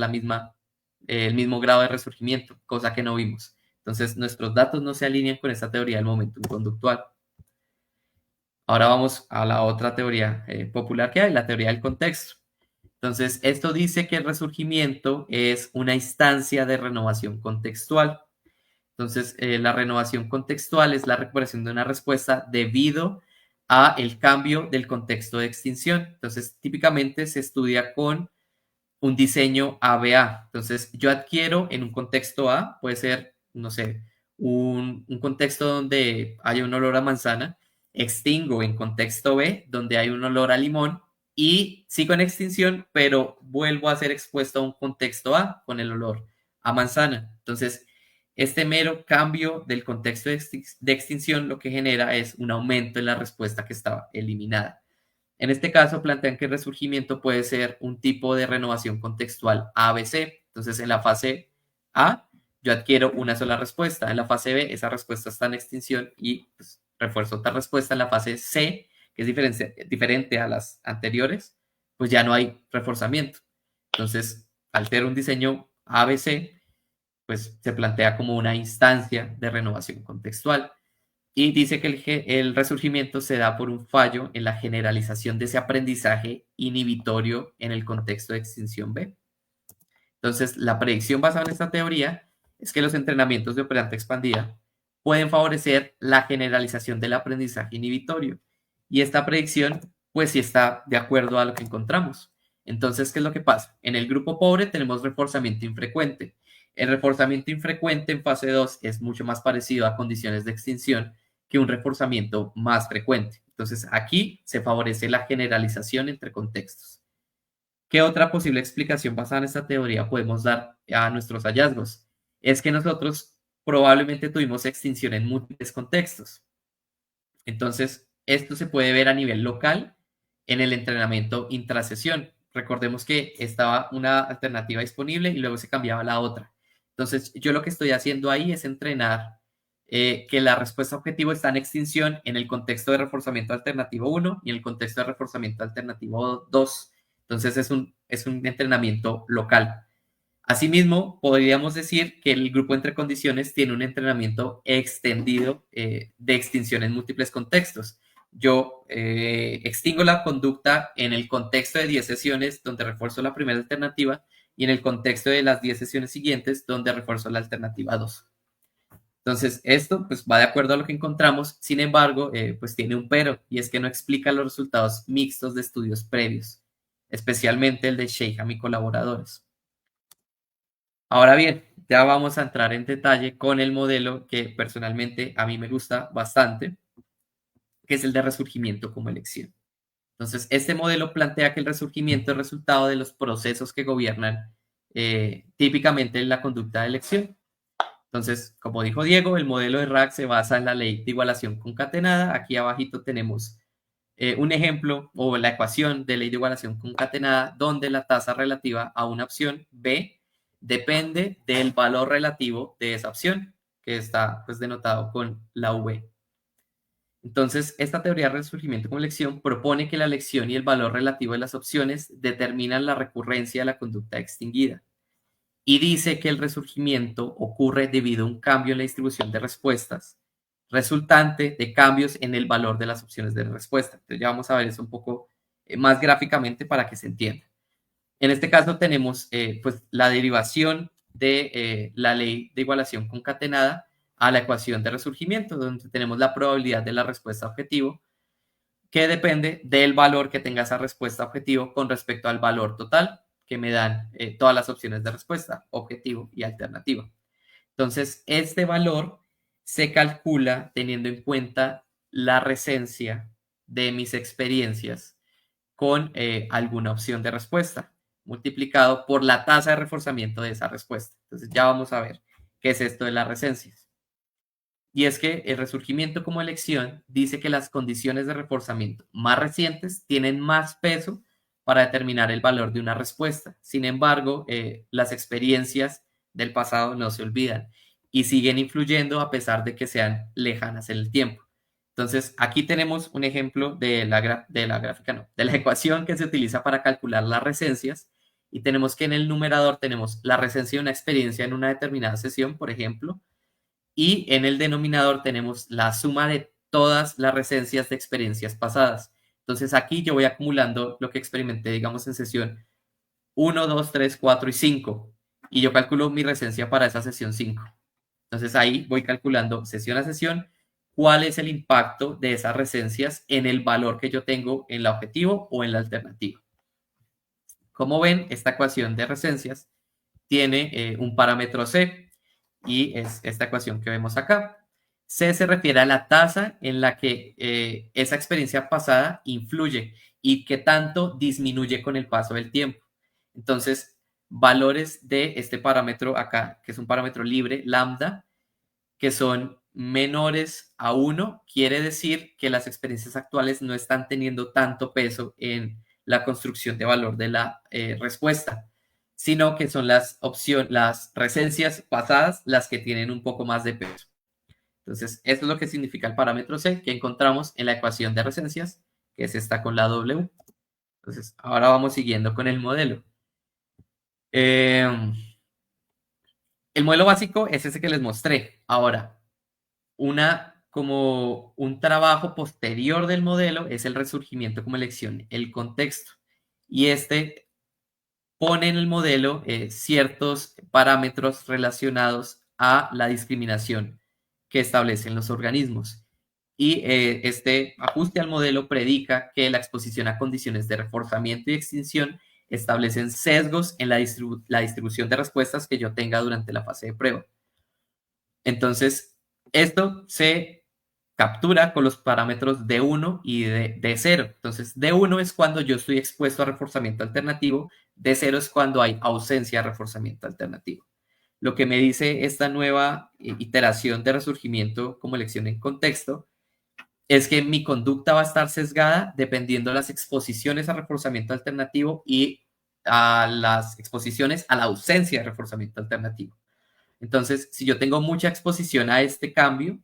el mismo grado de resurgimiento, cosa que no vimos. Entonces, nuestros datos no se alinean con esta teoría del momentum conductual. Ahora vamos a la otra teoría popular que hay, la teoría del contexto. Entonces, esto dice que el resurgimiento es una instancia de renovación contextual. Entonces, la renovación contextual es la recuperación de una respuesta debido a el cambio del contexto de extinción. Entonces, típicamente se estudia con un diseño ABA. Entonces, yo adquiero en un contexto A, puede ser, no sé, un contexto donde haya un olor a manzana, extingo en contexto B, donde hay un olor a limón, y sigo en extinción, pero vuelvo a ser expuesto a un contexto A con el olor a manzana. Entonces, este mero cambio del contexto de extinción lo que genera es un aumento en la respuesta que estaba eliminada. En este caso, plantean que el resurgimiento puede ser un tipo de renovación contextual ABC. Entonces, en la fase A, yo adquiero una sola respuesta. En la fase B, esa respuesta está en extinción y pues, refuerzo otra respuesta. En la fase C, que es diferente a las anteriores, pues ya no hay reforzamiento. Entonces, al ser un diseño ABC, pues se plantea como una instancia de renovación contextual. Y dice que el resurgimiento se da por un fallo en la generalización de ese aprendizaje inhibitorio en el contexto de extinción B. Entonces, la predicción basada en esta teoría es que los entrenamientos de operante expandida pueden favorecer la generalización del aprendizaje inhibitorio. Y esta predicción, pues sí está de acuerdo a lo que encontramos. Entonces, ¿qué es lo que pasa? En el grupo pobre tenemos reforzamiento infrecuente. El reforzamiento infrecuente en fase 2 es mucho más parecido a condiciones de extinción que un reforzamiento más frecuente. Entonces, aquí se favorece la generalización entre contextos. ¿Qué otra posible explicación basada en esta teoría podemos dar a nuestros hallazgos? Es que nosotros probablemente tuvimos extinción en múltiples contextos. Entonces, esto se puede ver a nivel local en el entrenamiento intrasesión. Recordemos que estaba una alternativa disponible y luego se cambiaba la otra. Entonces, yo lo que estoy haciendo ahí es entrenar que la respuesta objetivo está en extinción en el contexto de reforzamiento alternativo 1 y en el contexto de reforzamiento alternativo 2. Entonces, es un entrenamiento local. Asimismo, podríamos decir que el grupo entre condiciones tiene un entrenamiento extendido de extinción en múltiples contextos. Yo extingo la conducta en el contexto de 10 sesiones donde refuerzo la primera alternativa y en el contexto de las 10 sesiones siguientes donde refuerzo la alternativa 2. Entonces, esto pues va de acuerdo a lo que encontramos, sin embargo, pues tiene un pero, y es que no explica los resultados mixtos de estudios previos, especialmente el de Sheinham y colaboradores. Ahora bien, ya vamos a entrar en detalle con el modelo que personalmente a mí me gusta bastante, que es el de resurgimiento como elección. Entonces, este modelo plantea que el resurgimiento es resultado de los procesos que gobiernan típicamente la conducta de elección. Entonces, como dijo Diego, el modelo de RAG se basa en la ley de igualación concatenada. Aquí abajito tenemos un ejemplo o la ecuación de ley de igualación concatenada donde la tasa relativa a una opción B depende del valor relativo de esa opción, que está pues denotado con la V. Entonces, esta teoría de resurgimiento como elección propone que la elección y el valor relativo de las opciones determinan la recurrencia de la conducta extinguida. Y dice que el resurgimiento ocurre debido a un cambio en la distribución de respuestas resultante de cambios en el valor de las opciones de respuesta. Entonces ya vamos a ver eso un poco más gráficamente para que se entienda. En este caso tenemos pues la derivación de la ley de igualación concatenada a la ecuación de resurgimiento, donde tenemos la probabilidad de la respuesta objetivo, que depende del valor que tenga esa respuesta objetivo con respecto al valor total que me dan todas las opciones de respuesta, objetivo y alternativa. Entonces, este valor se calcula teniendo en cuenta la recencia de mis experiencias con alguna opción de respuesta, multiplicado por la tasa de reforzamiento de esa respuesta. Entonces, ya vamos a ver qué es esto de las recencias. Y es que el resurgimiento como elección dice que las condiciones de reforzamiento más recientes tienen más peso para determinar el valor de una respuesta. Sin embargo, las experiencias del pasado no se olvidan y siguen influyendo a pesar de que sean lejanas en el tiempo. Entonces, aquí tenemos un ejemplo de la ecuación que se utiliza para calcular las recencias, y tenemos que en el numerador tenemos la recencia de una experiencia en una determinada sesión, por ejemplo, y en el denominador tenemos la suma de todas las recencias de experiencias pasadas. Entonces aquí yo voy acumulando lo que experimenté, digamos, en sesión 1, 2, 3, 4 y 5. Y yo calculo mi recencia para esa sesión 5. Entonces ahí voy calculando sesión a sesión cuál es el impacto de esas recencias en el valor que yo tengo en la objetivo o en la alternativa. Como ven, esta ecuación de recencias tiene un parámetro C, y es esta ecuación que vemos acá. C se refiere a la tasa en la que esa experiencia pasada influye y que tanto disminuye con el paso del tiempo. Entonces, valores de este parámetro acá, que es un parámetro libre, lambda, que son menores a 1, quiere decir que las experiencias actuales no están teniendo tanto peso en la construcción de valor de la respuesta, sino que son las recencias pasadas las que tienen un poco más de peso. Entonces, esto es lo que significa el parámetro C que encontramos en la ecuación de recencias, que es esta con la W. Entonces, ahora vamos siguiendo con el modelo. El modelo básico es ese que les mostré. Ahora, como un trabajo posterior del modelo es el resurgimiento como elección, el contexto. Y este pone en el modelo ciertos parámetros relacionados a la discriminación que establecen los organismos. Y este ajuste al modelo predica que la exposición a condiciones de reforzamiento y extinción establecen sesgos en la distribución de respuestas que yo tenga durante la fase de prueba. Entonces, esto se captura con los parámetros D1 y D0. Entonces, D1 es cuando yo estoy expuesto a reforzamiento alternativo, D0 es cuando hay ausencia de reforzamiento alternativo. Lo que me dice esta nueva iteración de resurgimiento como elección en contexto es que mi conducta va a estar sesgada dependiendo de las exposiciones a reforzamiento alternativo y a las exposiciones a la ausencia de reforzamiento alternativo. Entonces, si yo tengo mucha exposición a este cambio,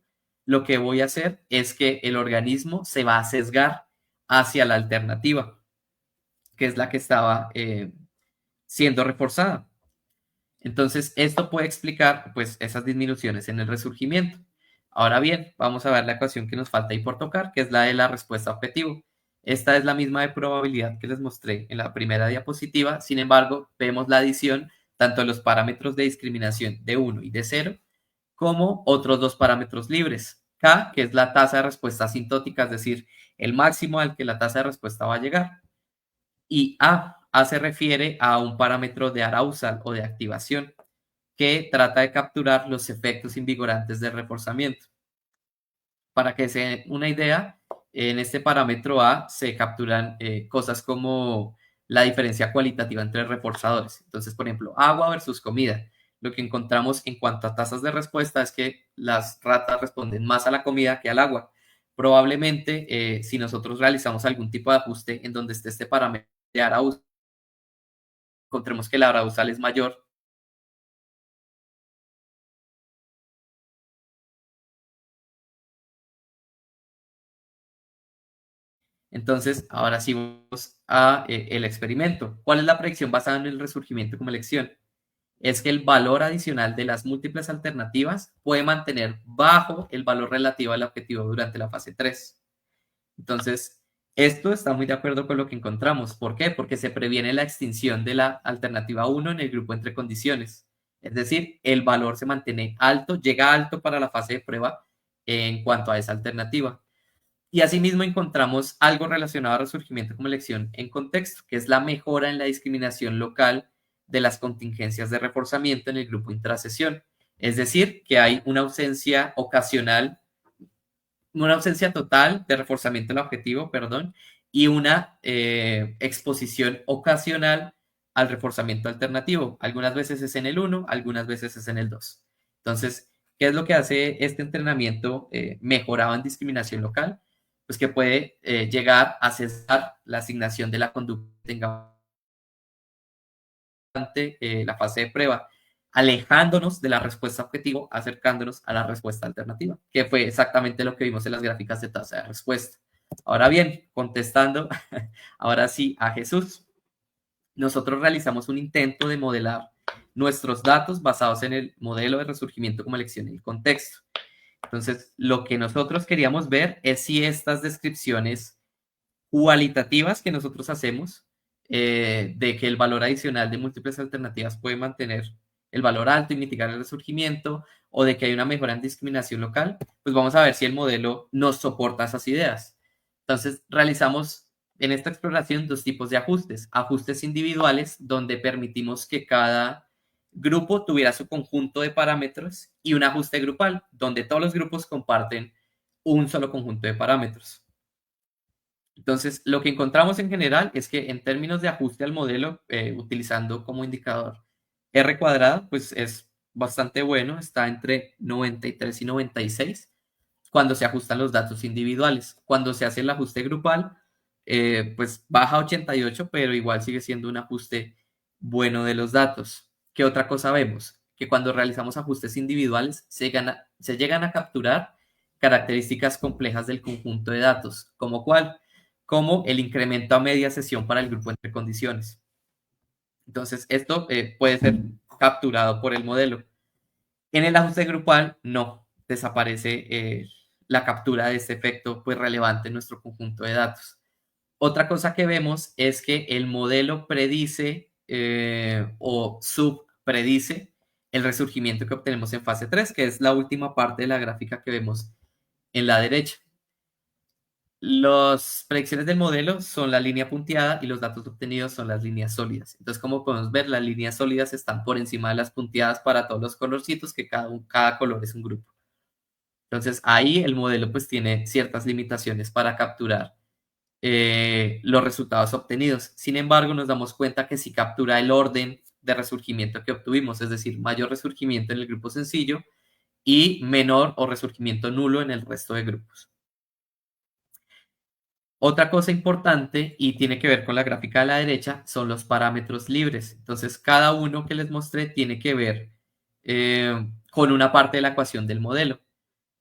lo que voy a hacer es que el organismo se va a sesgar hacia la alternativa, que es la que estaba siendo reforzada. Entonces, esto puede explicar pues esas disminuciones en el resurgimiento. Ahora bien, vamos a ver la ecuación que nos falta ahí por tocar, que es la de la respuesta objetivo. Esta es la misma de probabilidad que les mostré en la primera diapositiva. Sin embargo, vemos la adición tanto de los parámetros de discriminación de 1 y de 0, como otros dos parámetros libres. K, que es la tasa de respuesta asintótica, es decir, el máximo al que la tasa de respuesta va a llegar. Y A se refiere a un parámetro de arousal o de activación que trata de capturar los efectos invigorantes del reforzamiento. Para que se den una idea, en este parámetro A se capturan cosas como la diferencia cualitativa entre reforzadores. Entonces, por ejemplo, agua versus comida. Lo que encontramos en cuanto a tasas de respuesta es que las ratas responden más a la comida que al agua. Probablemente, si nosotros realizamos algún tipo de ajuste en donde esté este parámetro de arousal, encontremos que la arousal es mayor. Entonces, ahora sí vamos a el experimento. ¿Cuál es la predicción basada en el resurgimiento como elección? Es que el valor adicional de las múltiples alternativas puede mantener bajo el valor relativo al objetivo durante la fase 3. Entonces, esto está muy de acuerdo con lo que encontramos. ¿Por qué? Porque se previene la extinción de la alternativa 1 en el grupo entre condiciones. Es decir, el valor se mantiene alto, llega alto para la fase de prueba en cuanto a esa alternativa. Y asimismo encontramos algo relacionado a resurgimiento como elección en contexto, que es la mejora en la discriminación local de las contingencias de reforzamiento en el grupo intrasesión. Es decir, que hay una ausencia ocasional, una ausencia total de reforzamiento del objetivo, perdón, y una exposición ocasional al reforzamiento alternativo. Algunas veces es en el 1, algunas veces es en el 2. Entonces, ¿qué es lo que hace este entrenamiento mejorado en discriminación local? Pues que puede llegar a cesar la asignación de la conducta que tenga durante la fase de prueba, alejándonos de la respuesta objetivo, acercándonos a la respuesta alternativa, que fue exactamente lo que vimos en las gráficas de tasa de respuesta. Ahora bien, contestando ahora sí a Jesús, nosotros realizamos un intento de modelar nuestros datos basados en el modelo de resurgimiento como elección en el contexto. Entonces, lo que nosotros queríamos ver es si estas descripciones cualitativas que nosotros hacemos de que el valor adicional de múltiples alternativas puede mantener el valor alto y mitigar el resurgimiento, o de que hay una mejora en discriminación local, pues vamos a ver si el modelo nos soporta esas ideas. Entonces, realizamos en esta exploración dos tipos de ajustes. Ajustes individuales, donde permitimos que cada grupo tuviera su conjunto de parámetros, y un ajuste grupal, donde todos los grupos comparten un solo conjunto de parámetros. Entonces, lo que encontramos en general es que en términos de ajuste al modelo, utilizando como indicador R cuadrado, pues es bastante bueno, está entre 93 y 96 cuando se ajustan los datos individuales. Cuando se hace el ajuste grupal, pues baja a 88, pero igual sigue siendo un ajuste bueno de los datos. ¿Qué otra cosa vemos? Que cuando realizamos ajustes individuales se llegan a capturar características complejas del conjunto de datos, como cuál, como el incremento a media sesión para el grupo entre condiciones. Entonces, esto puede ser capturado por el modelo. En el ajuste grupal, no, desaparece la captura de este efecto pues, relevante en nuestro conjunto de datos. Otra cosa que vemos es que el modelo predice o subpredice el resurgimiento que obtenemos en fase 3, que es la última parte de la gráfica que vemos en la derecha. Las predicciones del modelo son la línea punteada y los datos obtenidos son las líneas sólidas. Entonces, como podemos ver, las líneas sólidas están por encima de las punteadas para todos los colorcitos, que cada color es un grupo. Entonces, ahí el modelo pues tiene ciertas limitaciones para capturar los resultados obtenidos. Sin embargo, nos damos cuenta que si captura el orden de resurgimiento que obtuvimos, es decir, mayor resurgimiento en el grupo sencillo y menor o resurgimiento nulo en el resto de grupos. Otra cosa importante, y tiene que ver con la gráfica de la derecha, son los parámetros libres. Entonces, cada uno que les mostré tiene que ver con una parte de la ecuación del modelo.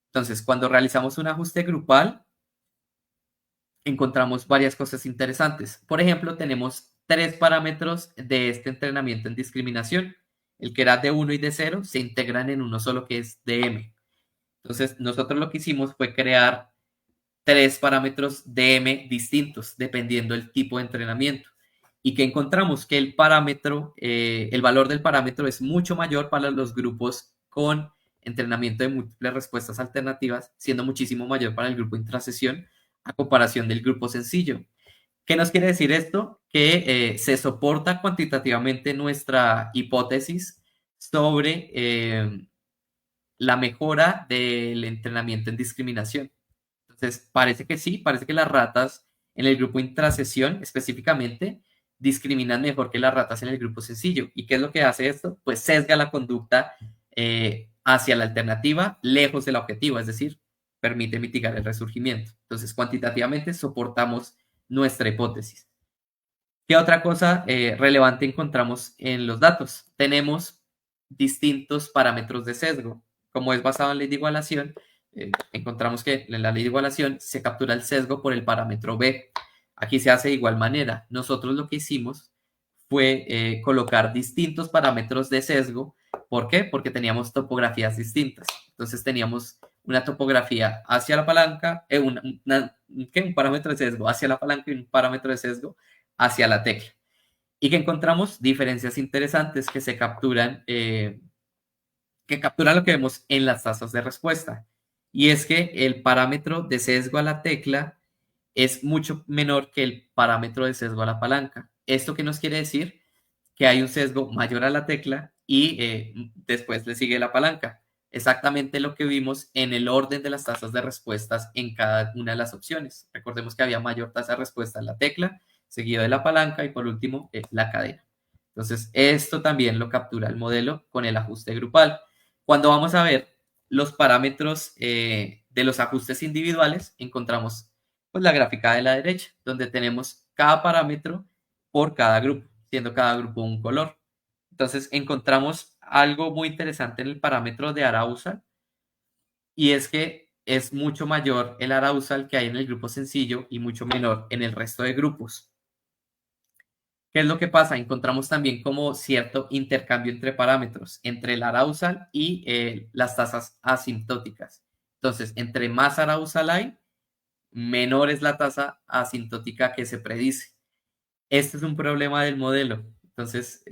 Entonces, cuando realizamos un ajuste grupal, encontramos varias cosas interesantes. Por ejemplo, tenemos 3 parámetros de este entrenamiento en discriminación. El que era de 1 y de 0 se integran en uno solo que es de m. Entonces, nosotros lo que hicimos fue crear 3 parámetros de m distintos, dependiendo del tipo de entrenamiento. Y que encontramos que el parámetro, el valor del parámetro es mucho mayor para los grupos con entrenamiento de múltiples respuestas alternativas, siendo muchísimo mayor para el grupo intrasesión a comparación del grupo sencillo. ¿Qué nos quiere decir esto? Que se soporta cuantitativamente nuestra hipótesis sobre la mejora del entrenamiento en discriminación. Entonces, parece que sí, parece que las ratas en el grupo intrasesión específicamente discriminan mejor que las ratas en el grupo sencillo. ¿Y qué es lo que hace esto? Pues sesga la conducta hacia la alternativa lejos del objetivo, es decir, permite mitigar el resurgimiento. Entonces, cuantitativamente soportamos nuestra hipótesis. ¿Qué otra cosa relevante encontramos en los datos? Tenemos distintos parámetros de sesgo. Como es basado en ley de igualación, encontramos que en la ley de igualación se captura el sesgo por el parámetro B. Aquí se hace de igual manera. Nosotros lo que hicimos fue colocar distintos parámetros de sesgo. ¿Por qué? Porque teníamos topografías distintas. Entonces teníamos una topografía hacia la palanca, un parámetro de sesgo hacia la palanca y un parámetro de sesgo hacia la tecla. Y que encontramos diferencias interesantes que se capturan que captura lo que vemos en las tasas de respuesta. Y es que el parámetro de sesgo a la tecla es mucho menor que el parámetro de sesgo a la palanca. ¿Esto qué nos quiere decir? Que hay un sesgo mayor a la tecla y después le sigue la palanca. Exactamente lo que vimos en el orden de las tasas de respuestas en cada una de las opciones. Recordemos que había mayor tasa de respuesta en la tecla, seguido de la palanca y por último la cadena. Entonces, esto también lo captura el modelo con el ajuste grupal. Cuando vamos a ver los parámetros de los ajustes individuales, encontramos pues, la gráfica de la derecha, donde tenemos cada parámetro por cada grupo, siendo cada grupo un color. Entonces, encontramos algo muy interesante en el parámetro de arousal, y es que es mucho mayor el arousal que hay en el grupo sencillo y mucho menor en el resto de grupos. ¿Qué es lo que pasa? Encontramos también como cierto intercambio entre parámetros, entre el arousal y las tasas asintóticas. Entonces, entre más arousal hay, menor es la tasa asintótica que se predice. Este es un problema del modelo. Entonces,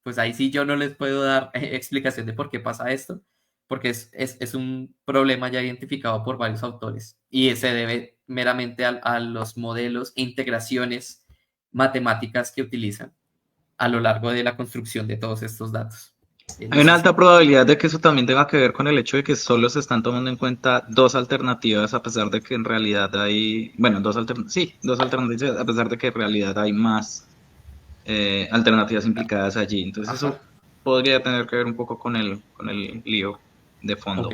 pues ahí sí yo no les puedo dar explicación de por qué pasa esto, porque es un problema ya identificado por varios autores y se debe meramente a los modelos e integraciones matemáticas que utilizan a lo largo de la construcción de todos estos datos. Hay una Listo. alta probabilidad de que eso también tenga que ver con el hecho de que solo se están tomando en cuenta dos alternativas, a pesar de que en realidad hay, bueno, dos alternativas, a pesar de que en realidad hay más alternativas implicadas allí. Entonces Ajá. eso podría tener que ver un poco con el lío de Ok. fondo.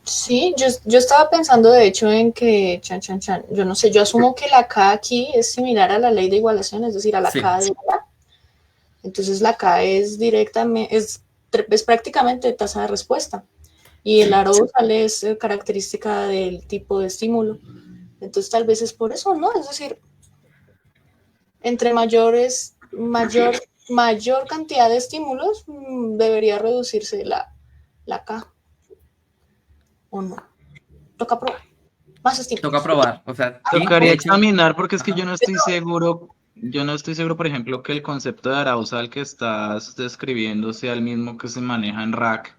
Sí, yo estaba pensando de hecho en que, yo no sé, yo asumo que la K aquí es similar a la ley de igualación, es decir, a la Sí. K de la. Entonces la K es directamente, es prácticamente tasa de respuesta y el arousal es característica del tipo de estímulo. Entonces tal vez es por eso, ¿no? Es decir, entre mayor cantidad de estímulos, debería reducirse la K, ¿o no? Toca probar. Más Toca estímulos. probar. O sea, sí, de Tocaría hecho. examinar porque es que Ajá. yo no estoy seguro, por ejemplo, que el concepto de arousal que estás describiendo sea el mismo que se maneja en RAC,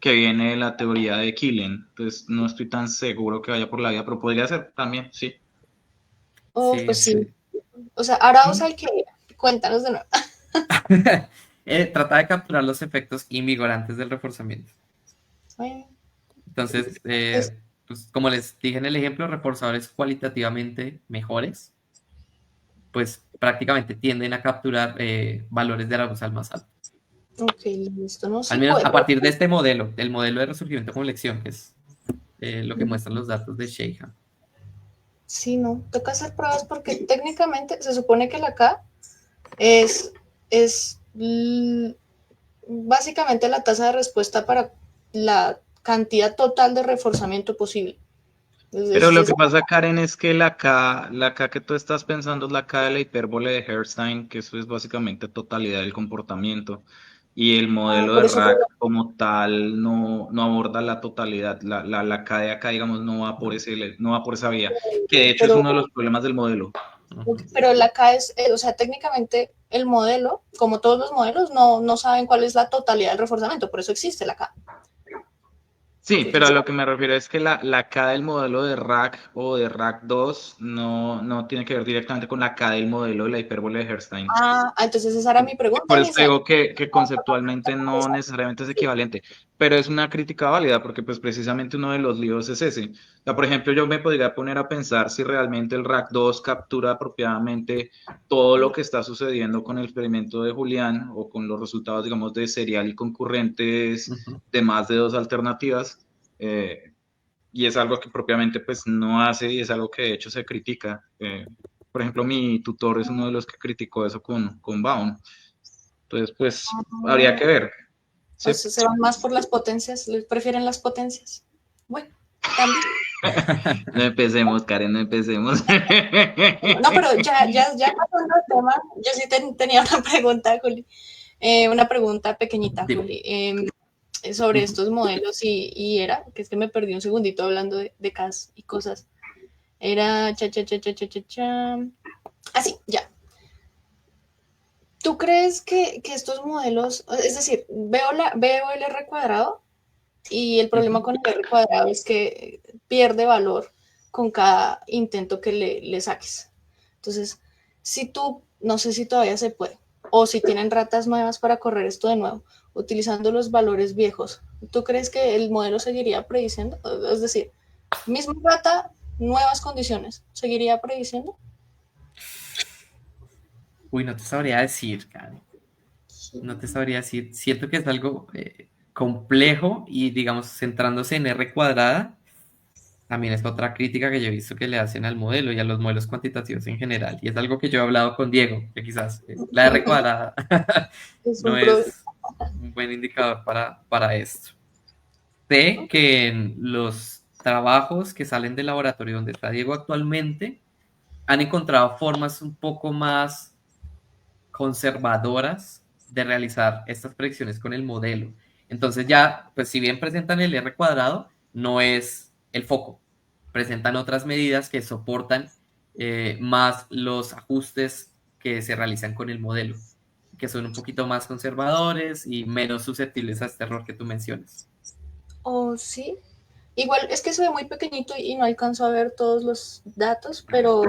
que viene de la teoría de Killen. Entonces no estoy tan seguro que vaya por la vía, pero podría ser también, sí. Oh, Sí, pues sí. sí. O sea, arousal que cuéntanos de nuevo. Trata de capturar los efectos invigorantes del reforzamiento. Bueno, Entonces, pues, pues, como les dije en el ejemplo, reforzadores cualitativamente mejores, pues prácticamente tienden a capturar valores de arousal más altos. ok, listo, ¿no? Al Sí menos puede. a partir de este modelo, del modelo de resurgimiento con lección, que es lo que muestran los datos de Sheikham. Sí, no, toca hacer pruebas porque técnicamente se supone que la K es, es básicamente la tasa de respuesta para la cantidad total de reforzamiento posible. Pero Entonces, lo que pasa, Karen, es que la K que tú estás pensando es la K de la hipérbole de Herstein, que eso es básicamente totalidad del comportamiento. Y el modelo por de eso, RAC como tal no aborda la totalidad. La K de acá, digamos, no va por esa vía, que de hecho es pero, uno de los problemas del modelo. Ujú. pero la K es, o sea, técnicamente el modelo, como todos los modelos, no saben cuál es la totalidad del reforzamiento, por eso existe la K. Sí, pero a lo que me refiero es que la K del modelo de RAC o de RAC 2 no tiene que ver directamente con la K del modelo de la hipérbole de Herstein. Entonces esa era mi pregunta Por eso te inicial. digo que conceptualmente no necesariamente es equivalente, pero es una crítica válida porque pues precisamente uno de los líos es ese. O sea, por ejemplo, yo me podría poner a pensar si realmente el RAC 2 captura apropiadamente todo lo que está sucediendo con el experimento de Julián o con los resultados, digamos, de serial y concurrentes Ujú. de más de dos alternativas. eh, y es algo que propiamente pues no hace y es algo que de hecho se critica. Por ejemplo, mi tutor es uno de los que criticó eso con Baum. Entonces, pues habría que ver. Sí. Entonces se van más por las potencias, les prefieren las potencias. Bueno, también. No empecemos, Karen, no empecemos. No, pero ya pasando el tema, yo sí tenía una pregunta, Juli. Una pregunta pequeñita, Dime. Juli, sobre Ujú. estos modelos y era, que es que me perdí un segundito hablando de CAS y cosas. Era cha. Ah, sí, ya. ¿Tú crees que estos modelos, es decir, veo el R cuadrado y el problema con el R cuadrado es que pierde valor con cada intento que le saques? Entonces, si tú, no sé si todavía se puede, o si tienen ratas nuevas para correr esto de nuevo, utilizando los valores viejos, ¿tú crees que el modelo seguiría prediciendo? Es decir, misma rata, nuevas condiciones, ¿seguiría prediciendo? Uy, no te sabría decir, Karen. No te sabría decir. Siento que es algo complejo y, digamos, centrándose en R cuadrada, también es otra crítica que yo he visto que le hacen al modelo y a los modelos cuantitativos en general. Y es algo que yo he hablado con Diego, que quizás la R cuadrada Es no un problema. es un buen indicador para esto. Sé que en los trabajos que salen del laboratorio donde está Diego actualmente, han encontrado formas un poco más conservadoras de realizar estas predicciones con el modelo. Entonces ya, pues si bien presentan el R cuadrado, no es el foco. Presentan otras medidas que soportan más los ajustes que se realizan con el modelo, que son un poquito más conservadores y menos susceptibles a este error que tú mencionas. ¿O sí? Igual es que se ve muy pequeñito y no alcanzo a ver todos los datos, pero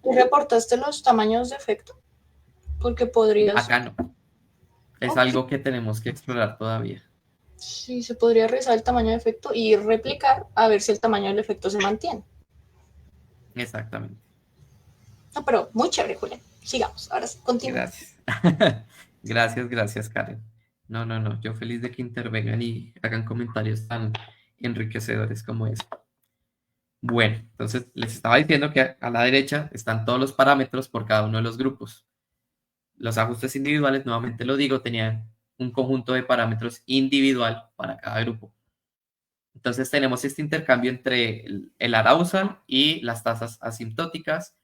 ¿tú reportaste los tamaños de efecto? Porque podrías, Acá no. Es ok, algo que tenemos que explorar todavía. sí, se podría revisar el tamaño de efecto y replicar a ver si el tamaño del efecto se mantiene. Exactamente. No, pero muy chévere, Julián. Sigamos, ahora sí, continúa. Gracias. Gracias, Karen. No, no, no. Yo feliz de que intervengan y hagan comentarios tan enriquecedores como ese. Bueno, entonces les estaba diciendo que a la derecha están todos los parámetros por cada uno de los grupos. Los ajustes individuales, nuevamente lo digo, tenían un conjunto de parámetros individual para cada grupo. Entonces tenemos este intercambio entre el arousal y las tasas asintóticas.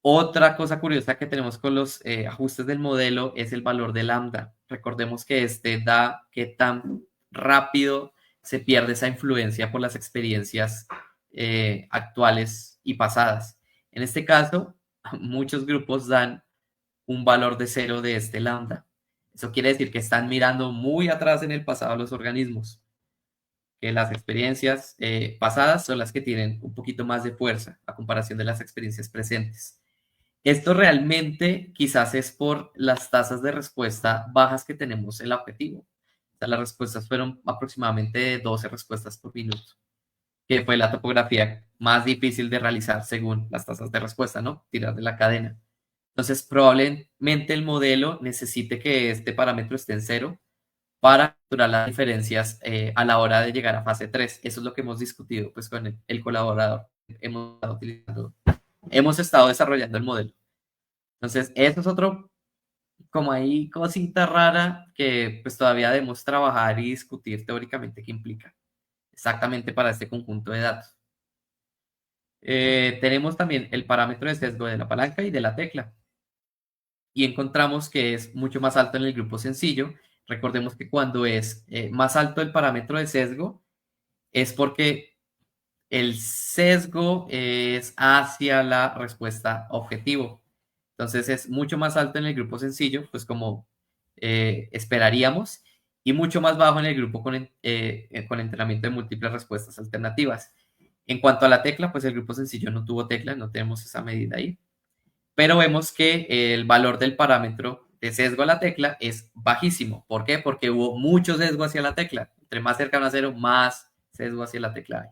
Otra cosa curiosa que tenemos con los ajustes del modelo es el valor de lambda. Recordemos que este da qué tan rápido se pierde esa influencia por las experiencias actuales y pasadas. En este caso, muchos grupos dan un valor de cero de este lambda. Eso quiere decir que están mirando muy atrás en el pasado los organismos, que las experiencias pasadas son las que tienen un poquito más de fuerza a comparación de las experiencias presentes. Esto realmente quizás es por las tasas de respuesta bajas que tenemos en el objetivo. O sea, las respuestas fueron aproximadamente 12 respuestas por minuto, que fue la topografía más difícil de realizar según las tasas de respuesta, ¿no? Tirar de la cadena. Entonces, probablemente el modelo necesite que este parámetro esté en cero para capturar las diferencias a la hora de llegar a fase 3. Eso es lo que hemos discutido pues, con el colaborador. Hemos estado desarrollando el modelo. Entonces, eso es otro, como ahí cosita rara que pues todavía debemos trabajar y discutir teóricamente qué implica exactamente para este conjunto de datos. Tenemos también el parámetro de sesgo de la palanca y de la tecla. Y encontramos que es mucho más alto en el grupo sencillo. Recordemos que cuando es más alto el parámetro de sesgo es porque el sesgo es hacia la respuesta objetivo. Entonces es mucho más alto en el grupo sencillo, pues como esperaríamos, y mucho más bajo en el grupo con entrenamiento de múltiples respuestas alternativas. En cuanto a la tecla, pues el grupo sencillo no tuvo tecla, no tenemos esa medida ahí, pero vemos que el valor del parámetro de sesgo a la tecla es bajísimo. ¿Por qué? Porque hubo mucho sesgo hacia la tecla. Entre más cercano a cero, más sesgo hacia la tecla hay.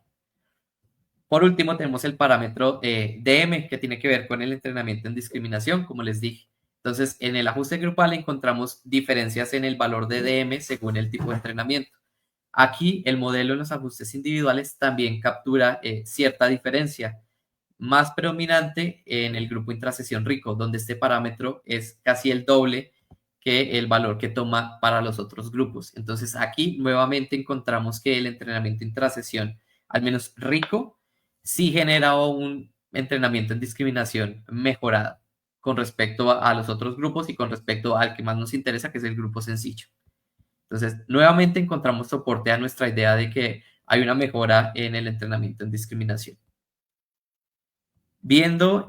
Por último, tenemos el parámetro DM, que tiene que ver con el entrenamiento en discriminación, como les dije. Entonces, en el ajuste grupal encontramos diferencias en el valor de DM según el tipo de entrenamiento. Aquí, el modelo en los ajustes individuales también captura cierta diferencia, más predominante en el grupo intrasesión rico, donde este parámetro es casi el doble que el valor que toma para los otros grupos. Entonces, aquí nuevamente encontramos que el entrenamiento intrasesión, al menos rico, sí genera un entrenamiento en discriminación mejorada con respecto a los otros grupos y con respecto al que más nos interesa, que es el grupo sencillo. Entonces, nuevamente encontramos soporte a nuestra idea de que hay una mejora en el entrenamiento en discriminación. Viendo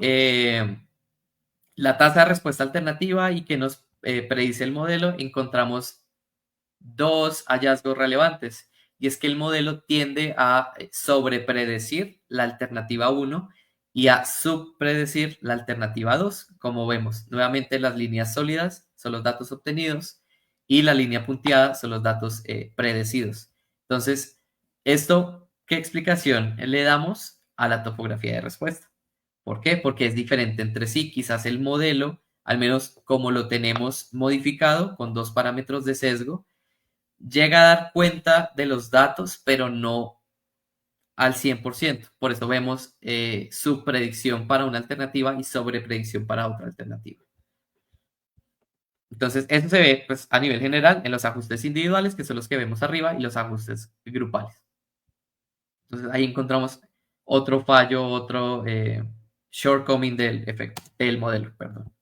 la tasa de respuesta alternativa y qué nos predice el modelo, encontramos dos hallazgos relevantes. Y es que el modelo tiende a sobrepredecir la alternativa 1 y a subpredecir la alternativa 2. Como vemos, nuevamente las líneas sólidas son los datos obtenidos y la línea punteada son los datos predecidos. Entonces, ¿esto qué explicación le damos a la topografía de respuesta? ¿Por qué? Porque es diferente entre sí. Quizás el modelo, al menos como lo tenemos modificado con 2 parámetros de sesgo, llega a dar cuenta de los datos, pero no al 100%. Por eso vemos subpredicción para una alternativa y sobrepredicción para otra alternativa. Entonces, eso se ve pues, a nivel general en los ajustes individuales, que son los que vemos arriba, y los ajustes grupales. Entonces, ahí encontramos otro fallo, otro shortcoming del efecto, del modelo, perdón.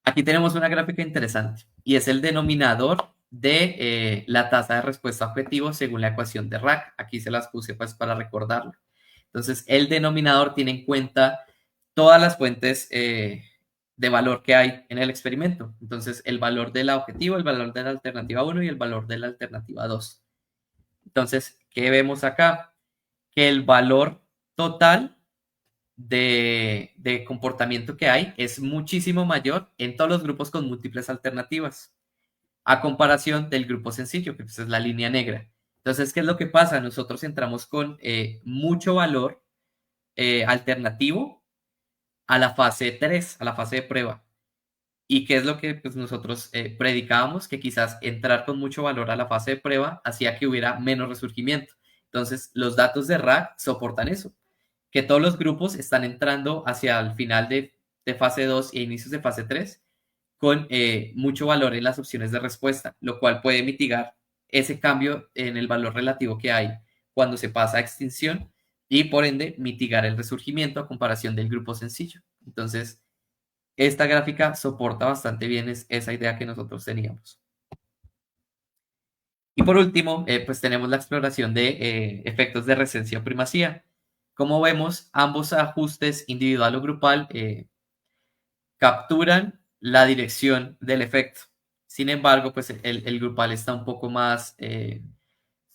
Aquí tenemos una gráfica interesante, y es el denominador de la tasa de respuesta objetivo según la ecuación de RAC. Aquí se las puse pues para recordarlo. Entonces, el denominador tiene en cuenta todas las fuentes de valor que hay en el experimento. Entonces, el valor del objetivo, el valor de la alternativa 1 y el valor de la alternativa 2. Entonces, ¿qué vemos acá? Que el valor total de comportamiento que hay es muchísimo mayor en todos los grupos con múltiples alternativas, a comparación del grupo sencillo, que pues es la línea negra. Entonces, ¿qué es lo que pasa? Nosotros entramos con mucho valor alternativo a la fase 3, a la fase de prueba. ¿Y qué es lo que pues, nosotros predicábamos? Que quizás entrar con mucho valor a la fase de prueba hacía que hubiera menos resurgimiento. Entonces, los datos de RAC soportan eso, que todos los grupos están entrando hacia el final de fase 2 e inicios de fase 3 con mucho valor en las opciones de respuesta, lo cual puede mitigar ese cambio en el valor relativo que hay cuando se pasa a extinción y por ende mitigar el resurgimiento a comparación del grupo sencillo. Entonces, esta gráfica soporta bastante bien esa idea que nosotros teníamos. Y por último, pues tenemos la exploración de efectos de recencia o primacía. Como vemos, ambos ajustes individual o grupal capturan la dirección del efecto. Sin embargo, pues el grupal está un poco más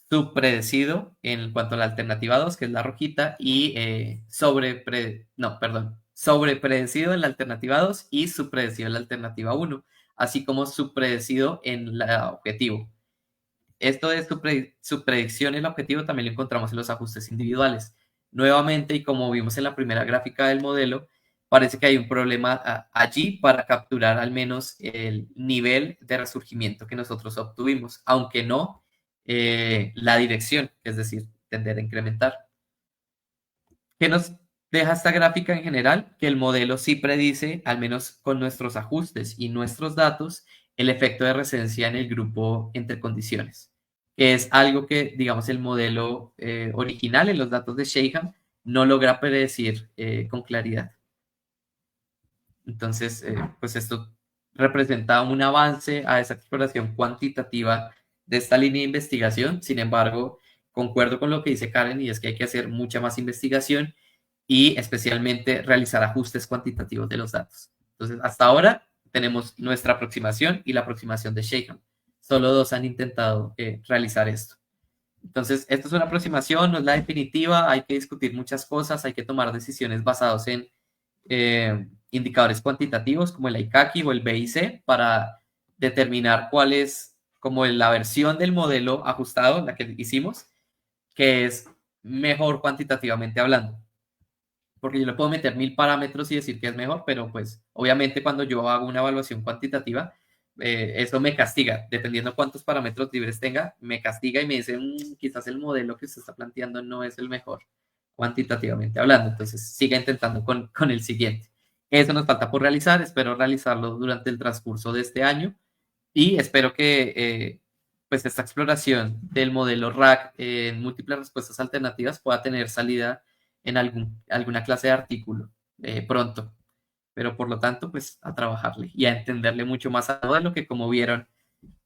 subpredecido en cuanto a la alternativa 2, que es la rojita, y sobrepredecido en la alternativa 2 y subpredecido en la alternativa 1, así como subpredecido en el objetivo. Esto de subpredicción en el objetivo también lo encontramos en los ajustes individuales. Nuevamente, y como vimos en la primera gráfica del modelo, parece que hay un problema allí para capturar al menos el nivel de resurgimiento que nosotros obtuvimos, aunque no la dirección, es decir, tender a incrementar. ¿Qué nos deja esta gráfica en general? Que el modelo sí predice, al menos con nuestros ajustes y nuestros datos, el efecto de recencia en el grupo entre condiciones, que es algo que, digamos, el modelo original en los datos de Shaham no logra predecir con claridad. Entonces, pues esto representa un avance a esa exploración cuantitativa de esta línea de investigación. Sin embargo, concuerdo con lo que dice Karen, y es que hay que hacer mucha más investigación y especialmente realizar ajustes cuantitativos de los datos. Entonces, hasta ahora tenemos nuestra aproximación y la aproximación de Shaham. Solo dos han intentado realizar esto. Entonces, esto es una aproximación, no es la definitiva, hay que discutir muchas cosas, hay que tomar decisiones basadas en indicadores cuantitativos como el ICACI o el BIC para determinar cuál es como la versión del modelo ajustado, la que hicimos, que es mejor cuantitativamente hablando. Porque yo le puedo meter 1000 parámetros y decir que es mejor, pero pues obviamente cuando yo hago una evaluación cuantitativa, eso me castiga. Dependiendo cuántos parámetros libres tenga, me castiga y me dice, quizás el modelo que usted está planteando no es el mejor cuantitativamente hablando. Entonces siga intentando con el siguiente. Eso nos falta por realizar. Espero realizarlo durante el transcurso de este año y espero que pues esta exploración del modelo RAC en múltiples respuestas alternativas pueda tener salida en alguna clase de artículo pronto. Pero por lo tanto, pues a trabajarle y a entenderle mucho más a todo lo que, como vieron,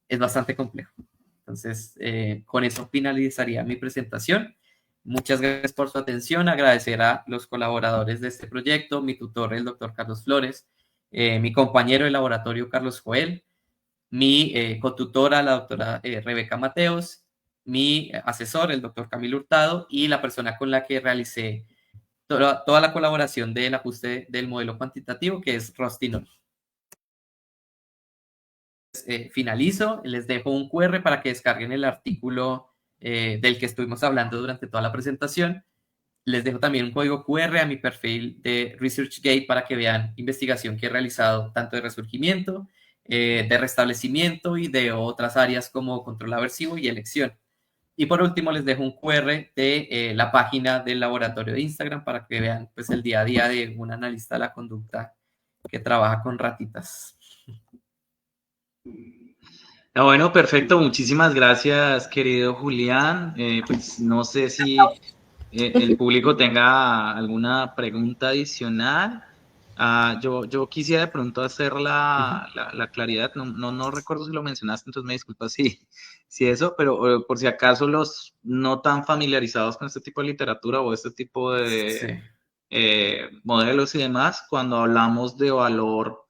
es bastante complejo. Entonces, con eso finalizaría mi presentación. Muchas gracias por su atención. Agradecer a los colaboradores de este proyecto, mi tutor, el doctor Carlos Flores, mi compañero de laboratorio, Carlos Joel, mi cotutora, la doctora Rebeca Mateos, mi asesor, el doctor Camilo Hurtado, y la persona con la que realicé toda la colaboración del ajuste del modelo cuantitativo, que es Rostinol. Finalizo, les dejo un QR para que descarguen el artículo del que estuvimos hablando durante toda la presentación. Les dejo también un código QR a mi perfil de ResearchGate para que vean investigación que he realizado tanto de resurgimiento, de restablecimiento y de otras áreas como control aversivo y elección. Y por último les dejo un QR de la página del laboratorio de Instagram para que vean pues, el día a día de un analista de la conducta que trabaja con ratitas. Bueno, perfecto. Muchísimas gracias, querido Julián. Pues no sé si el público tenga alguna pregunta adicional. Yo quisiera de pronto hacer la claridad. No recuerdo si lo mencionaste, entonces me disculpas si eso, pero por si acaso los no tan familiarizados con este tipo de literatura o este tipo de modelos y demás, cuando hablamos de valor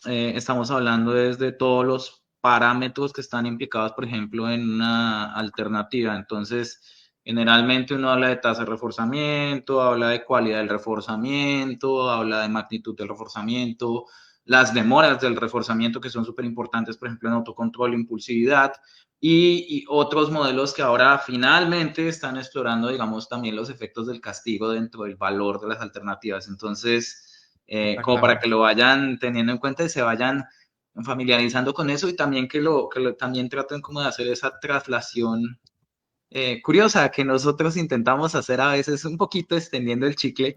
estamos hablando desde todos los parámetros que están implicados, por ejemplo, en una alternativa. Entonces, generalmente uno habla de tasa de reforzamiento, habla de cualidad del reforzamiento, habla de magnitud del reforzamiento, las demoras del reforzamiento que son súper importantes, por ejemplo, en autocontrol e impulsividad, y otros modelos que ahora finalmente están explorando, digamos, también los efectos del castigo dentro del valor de las alternativas. Entonces, como para que lo vayan teniendo en cuenta y se vayan familiarizando con eso y también también traten como de hacer esa traslación curiosa que nosotros intentamos hacer a veces un poquito extendiendo el chicle,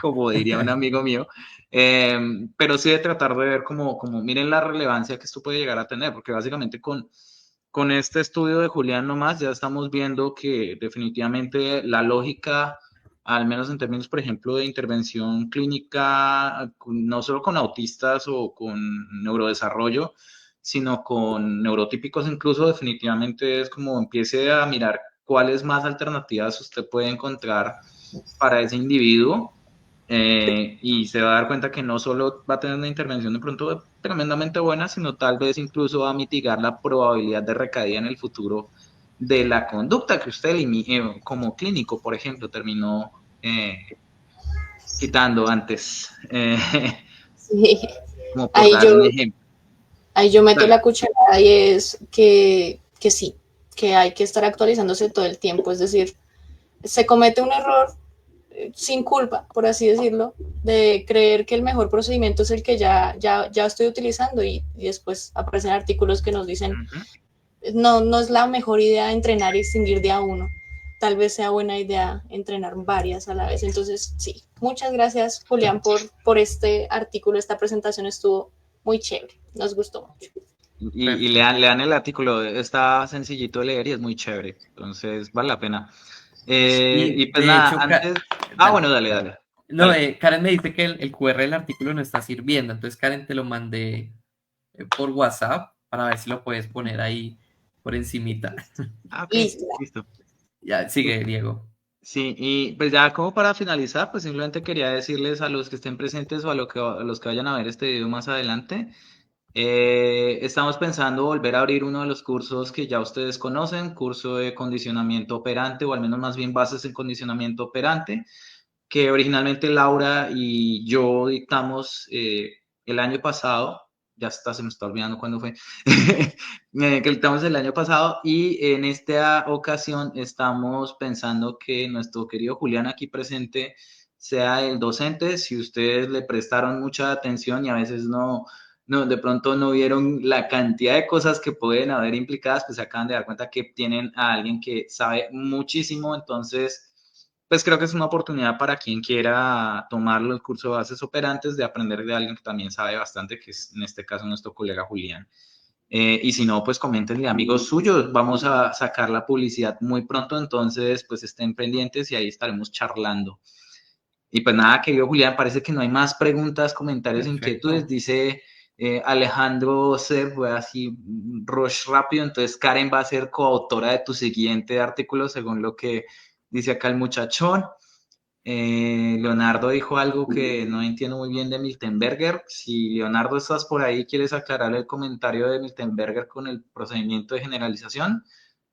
como diría un amigo mío, pero sí de tratar de ver como miren la relevancia que esto puede llegar a tener, porque básicamente con este estudio de Julián nomás ya estamos viendo que definitivamente la lógica, al menos en términos, por ejemplo, de intervención clínica, no solo con autistas o con neurodesarrollo, sino con neurotípicos incluso, definitivamente es como empiece a mirar cuáles más alternativas usted puede encontrar para ese individuo y se va a dar cuenta que no solo va a tener una intervención de pronto tremendamente buena, sino tal vez incluso va a mitigar la probabilidad de recaída en el futuro de la conducta que usted como clínico, por ejemplo, terminó quitando antes, Sí. como por Ahí dar yo, un ejemplo. ahí yo meto Dale. la cucharada y es que sí, que hay que estar actualizándose todo el tiempo. Es decir, se comete un error sin culpa, por así decirlo, de creer que el mejor procedimiento es el que ya estoy utilizando y después aparecen artículos que nos dicen no es la mejor idea entrenar y extinguir de a uno. Tal vez sea buena idea entrenar varias a la vez. Entonces, sí, muchas gracias, Julián, por este artículo. Esta presentación estuvo muy chévere. Nos gustó mucho. Y lean el artículo, está sencillito de leer y es muy chévere, entonces vale la pena. Y Y pues de nada, hecho, antes... dale. bueno, dale. No, Karen me dice que el QR del artículo no está sirviendo, entonces Karen te lo mandé por WhatsApp para ver si lo puedes poner ahí por encimita. Ok, Listo. listo. Ya, sigue, Diego. Sí, y pues ya como para finalizar, pues simplemente quería decirles a los que estén presentes o a los que vayan a ver este video más adelante, estamos pensando volver a abrir uno de los cursos que ya ustedes conocen, curso de condicionamiento operante o al menos más bien bases en condicionamiento operante, que originalmente Laura y yo dictamos el año pasado, ya está, se me está olvidando cuándo fue, que dictamos el año pasado y en esta ocasión estamos pensando que nuestro querido Julián aquí presente sea el docente, si ustedes le prestaron mucha atención y a veces de pronto no vieron la cantidad de cosas que pueden haber implicadas, pues se acaban de dar cuenta que tienen a alguien que sabe muchísimo, entonces pues creo que es una oportunidad para quien quiera tomarlo el curso de bases operantes de aprender de alguien que también sabe bastante, que es en este caso nuestro colega Julián. Y si no, pues coméntenle amigos suyos, vamos a sacar la publicidad muy pronto, entonces pues estén pendientes y ahí estaremos charlando. Y pues nada, querido Julián, parece que no hay más preguntas, comentarios, inquietudes, Perfecto. dice Alejandro se fue así rush rápido, entonces Karen va a ser coautora de tu siguiente artículo según lo que dice acá el muchachón. Leonardo dijo algo que no entiendo muy bien de Miltenberger. Si Leonardo estás por ahí, quieres aclarar el comentario de Miltenberger con el procedimiento de generalización,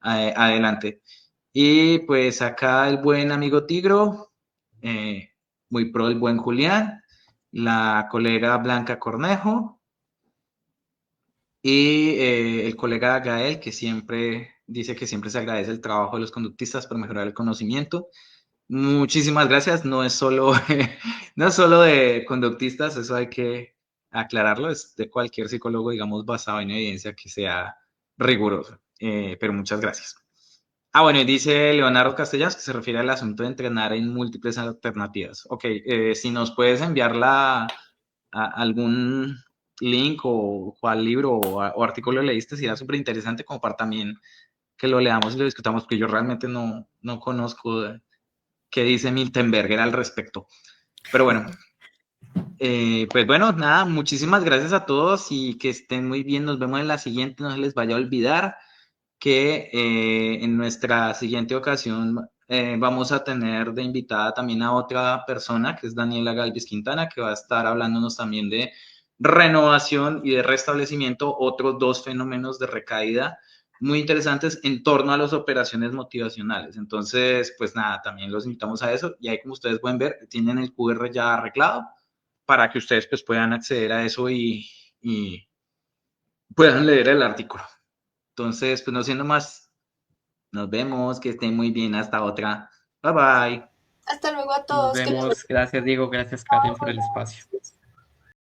adelante. Y pues acá el buen amigo Tigro, muy pro el buen Julián, la colega Blanca Cornejo y el colega Gael, que siempre dice que siempre se agradece el trabajo de los conductistas para mejorar el conocimiento. Muchísimas gracias. No es solo, no es solo de conductistas, eso hay que aclararlo, es de cualquier psicólogo, digamos, basado en evidencia que sea riguroso. Pero muchas gracias. Ah, bueno, y dice Leonardo Castellanos que se refiere al asunto de entrenar en múltiples alternativas. Ok, si nos puedes enviar algún link o cuál libro o artículo leíste, sería súper interesante como para también que lo leamos y lo discutamos, porque yo realmente no conozco qué dice Miltenberger al respecto. Pero bueno, pues bueno, nada, muchísimas gracias a todos y que estén muy bien. Nos vemos en la siguiente. No se les vaya a olvidar que en nuestra siguiente ocasión vamos a tener de invitada también a otra persona, que es Daniela Galvis Quintana, que va a estar hablándonos también de renovación y de restablecimiento, otros dos fenómenos de recaída muy interesantes en torno a las operaciones motivacionales. Entonces, pues nada, también los invitamos a eso y ahí como ustedes pueden ver, tienen el QR ya arreglado para que ustedes pues puedan acceder a eso y puedan leer el artículo. Entonces, pues no siendo más, nos vemos, que estén muy bien, hasta otra. Bye bye. Hasta luego a Nos todos, que les vemos. Gracias, Diego. Gracias, Karen, por el espacio.